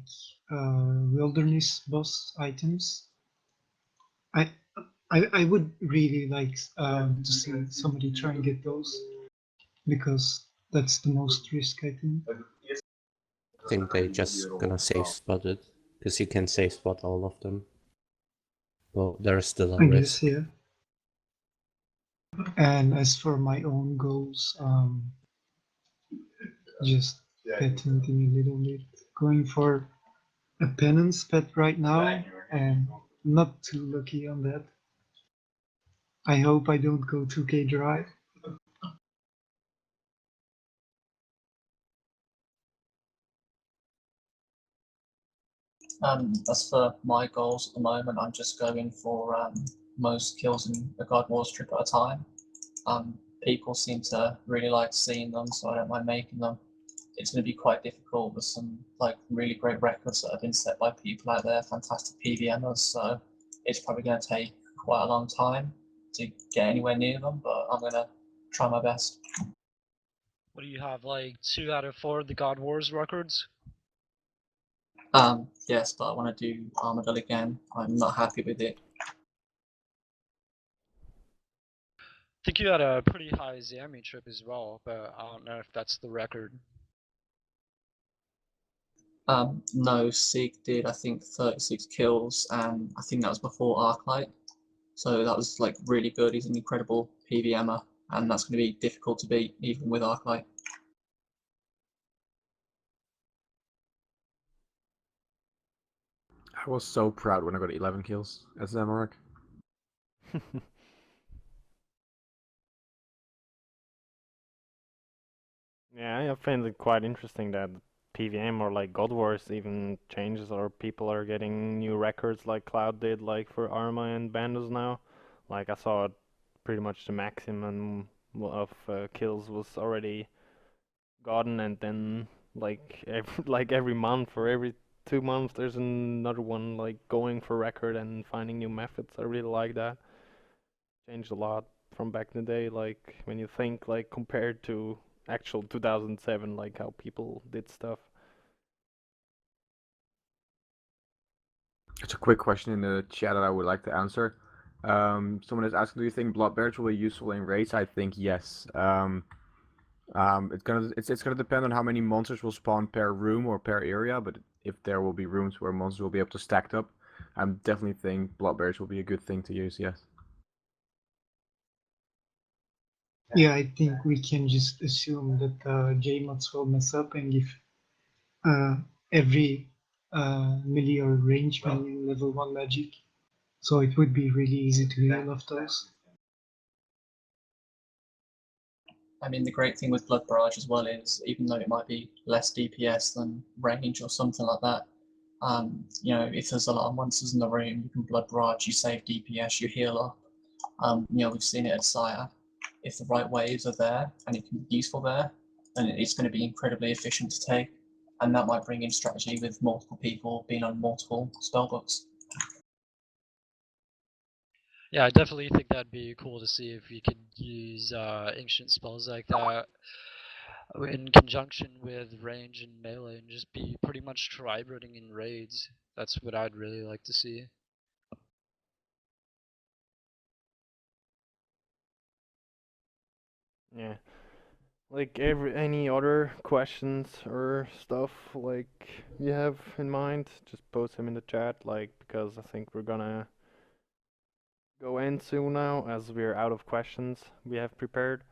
wilderness boss items. I would really like to see somebody try and get those because that's the most risk, I think. I think they just gonna save spot it, because you can save spot all of them. But there's still a I risk. guess, yeah. And as for my own goals, just patenting a little bit. going for a penance pet right now, and not too lucky on that. I hope I don't go 2k dry. As for my goals at the moment, I'm just going for most kills in a God Wars trip at a time. People seem to really like seeing them, so I don't mind making them. It's going to be quite difficult with some like really great records that have been set by people out there, fantastic PVMers. So it's probably going to take quite a long time to get anywhere near them, but I'm going to try my best. What do you have, like 2 out of 4 of the God Wars records? Yes, but I want to do Armadillo again. I'm not happy with it. I think you had a pretty high Zami trip as well, but I don't know if that's the record. No, Sig did I think 36 kills, and I think that was before Arclight. So that was like really good. He's an incredible PVMer, and that's going to be difficult to beat even with Arclight. I was so proud when I got 11 kills as Meric. Yeah, I find it quite interesting that PVM or like God Wars even changes, or people are getting new records like Cloud did, like for Arma and Bandos now. Like I saw pretty much the maximum of kills was already gotten, and then like every month or every 2 months there's another one like going for record and finding new methods. I really like that. Changed a lot from back in the day, like when you think like compared to actual 2007, like how people did stuff. It's a quick question in the chat that I would like to answer. Someone is asking, do you think blood bears will be useful in raids? I think yes. It's gonna depend on how many monsters will spawn per room or per area, but if there will be rooms where monsters will be able to stack up, I definitely think blood bears will be a good thing to use. Yes. Yeah, I think we can just assume that JMods will mess up and give every melee or range minion level 1 magic. So it would be really easy to heal off those. I mean, the great thing with Blood Barrage as well is, even though it might be less DPS than range or something like that, you know, if there's a lot of monsters in the room, you can Blood Barrage, you save DPS, you heal up. You know, we've seen it at Sire. If the right waves are there and it can be useful there, then it's going to be incredibly efficient to take, and that might bring in strategy with multiple people being on multiple spellbooks. Yeah, I definitely think that'd be cool to see if you could use ancient spells like that in conjunction with range and melee and just be pretty much tri-brooding in raids. That's what I'd really like to see. Yeah. Like any other questions or stuff like you have in mind, just post them in the chat, like because I think we're gonna go in soon now as we're out of questions we have prepared.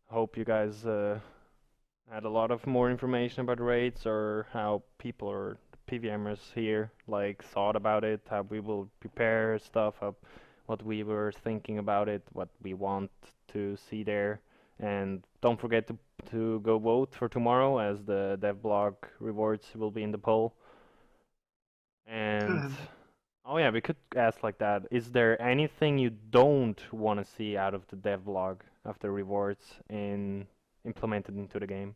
Hope you guys had a lot of more information about raids, or how people or PVMers here like thought about it, how we will prepare stuff, how, what we were thinking about it, what we want to see there. And don't forget to go vote for tomorrow, as the devblog rewards will be in the poll. And oh yeah, we could ask like that. Is there anything you don't want to see out of the devlog after rewards implemented into the game?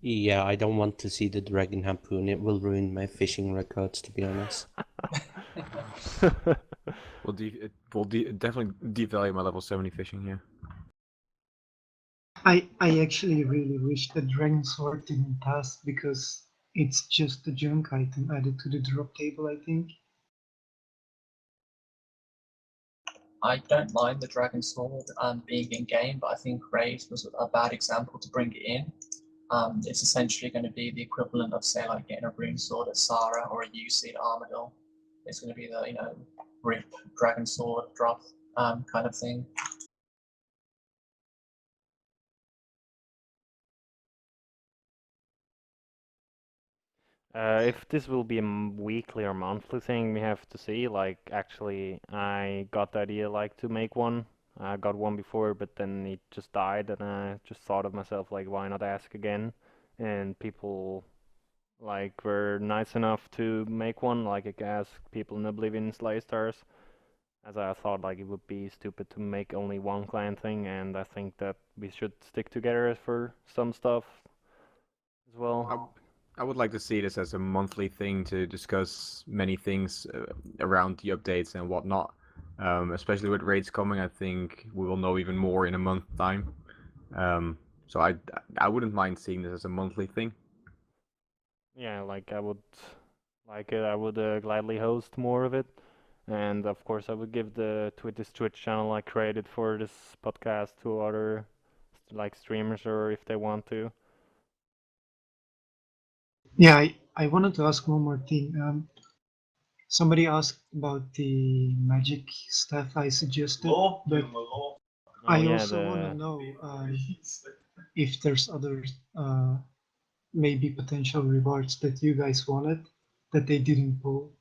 Yeah, I don't want to see the dragon harpoon. It will ruin my fishing records, to be honest. It will definitely devalue my level 70 fishing here. I actually really wish the Dragon Sword didn't pass, because it's just a junk item added to the drop table, I think. I don't mind the Dragon Sword being in game, but I think Raid was a bad example to bring it in. It's essentially going to be the equivalent of, say, like getting a Rune Sword at Sara or a UC at Armadillo. It's going to be the, you know, rip Dragon Sword drop kind of thing. If this will be a weekly or monthly thing, we have to see. Like, actually, I got the idea like to make one. I got one before, but then it just died, and I just thought of myself like, why not ask again? And people like were nice enough to make one. Like, I asked people in Oblivion Slay Stars, as I thought like it would be stupid to make only one clan thing, and I think that we should stick together for some stuff as well. I would like to see this as a monthly thing to discuss many things around the updates and whatnot. Especially with raids coming, I think we will know even more in a month's time. So I wouldn't mind seeing this as a monthly thing. Yeah, like I would like it. I would gladly host more of it, and of course I would give this Twitch channel I created for this podcast to other like streamers or if they want to. Yeah, I wanted to ask one more thing. Somebody asked about the magic stuff I suggested, but Oh I yeah, also want to know if there's other maybe potential rewards that you guys wanted that they didn't pull,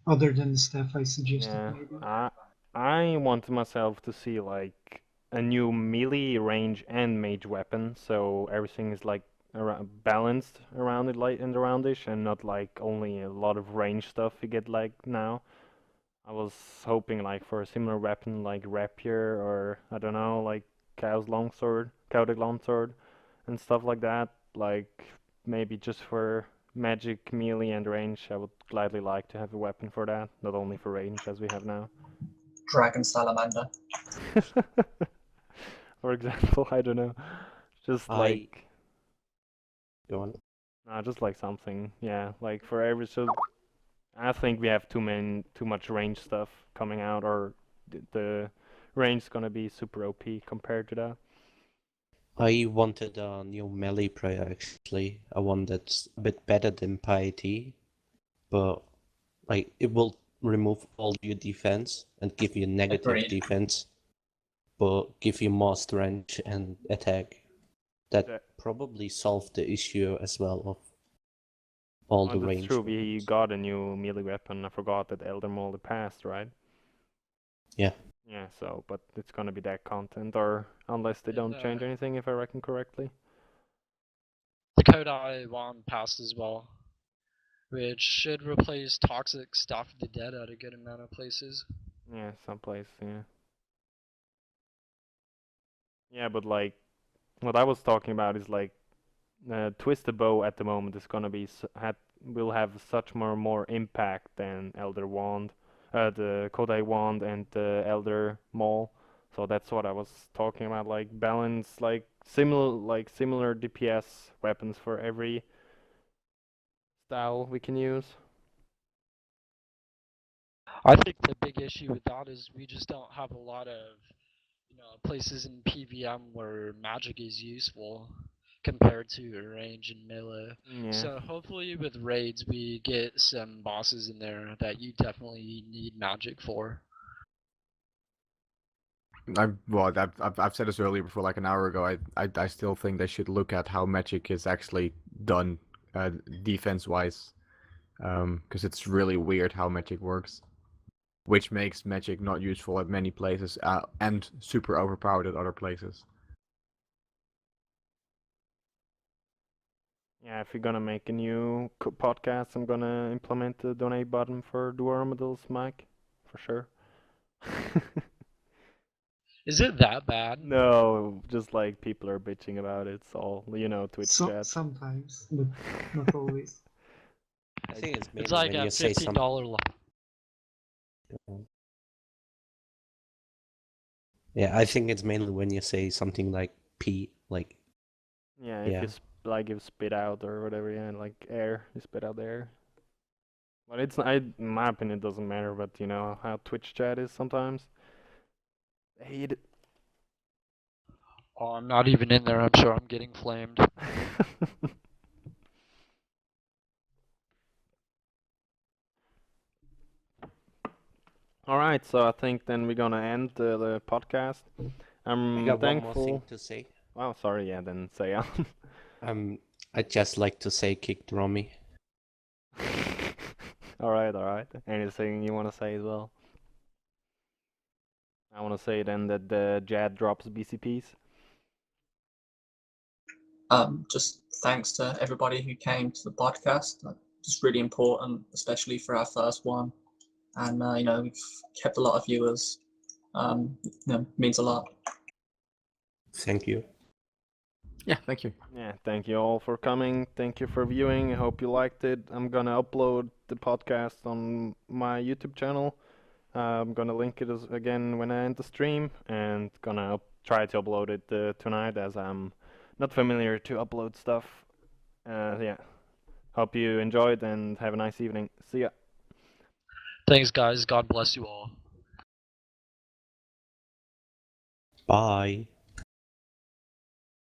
other than the stuff I suggested, yeah. maybe. I wanted myself to see like a new melee, range, and mage weapon, so everything is like balanced around it, like and around it, and not like only a lot of range stuff you get like now. I was hoping like for a similar weapon like rapier or I don't know, like Chaotic longsword, and stuff like that. Like maybe just for magic, melee, and range, I would gladly like to have a weapon for that, not only for range as we have now. Dragon Salamander. For example, I don't know, just I like go on. just like something, yeah, like for every so. I think we have too much range stuff coming out, or the range is gonna be super OP compared to that. I wanted a new melee prayer actually, a one that's a bit better than piety, but like it will remove all your defense and give you negative Agreed. defense, but give you more strength and attack. That That- probably solved the issue as well of all Oh, the that's range true. We weapons. got a new melee weapon. I forgot that Elder Mold passed, right? Yeah. Yeah. So, but it's gonna be that content, or unless they don't change anything, if I reckon correctly. The code I want passed as well, which should replace toxic Staff of the Dead at a good amount of places. Yeah, someplace. Yeah. Yeah, but like what I was talking about is like Twisted Bow at the moment is gonna be will have such more impact than Elder Wand, the Kodai Wand and the Elder Maul. So that's what I was talking about, like balance, like similar DPS weapons for every style we can use. I think the big issue with that is we just don't have a lot of places in PVM where magic is useful compared to range and melee. Yeah. So hopefully with raids we get some bosses in there that you definitely need magic for. I've said this earlier before, like an hour ago. I still think they should look at how magic is actually done, defense wise, because it's really weird how magic works, which makes magic not useful at many places, and super overpowered at other places. Yeah, if you're gonna make a new podcast, I'm gonna implement the donate button for Duo Armadillo's mic, for sure. Is it that bad? No, just like people are bitching about it. It's all, Twitch chat. Sometimes, but not always. I think it's mainly It's like when a you say something. $15 Yeah, I think it's mainly when you say something like P, like Yeah, if yeah. you spit out or whatever, yeah, like air, you spit out the air. But in my opinion, it doesn't matter. But you know how Twitch chat is sometimes. I hate it. Oh, I'm not even in there. I'm sure I'm getting flamed. All right, so I think then we're gonna end the podcast. I I'm got one more thankful. thing to say. Oh, sorry. Yeah, then say on. I'd just like to say kick Romy. All right, all right. Anything you want to say as well? I want to say then that the Jad drops BCPs. Just thanks to everybody who came to the podcast. Just really important, especially for our first one. And we've kept a lot of viewers. Means a lot. Thank you. Yeah, thank you. Yeah, thank you all for coming. Thank you for viewing. I hope you liked it. I'm gonna upload the podcast on my YouTube channel. I'm gonna link it again when I end the stream, and gonna try to upload it tonight, as I'm not familiar to upload stuff. Yeah. Hope you enjoyed and have a nice evening. See ya. Thanks, guys. God bless you all. Bye.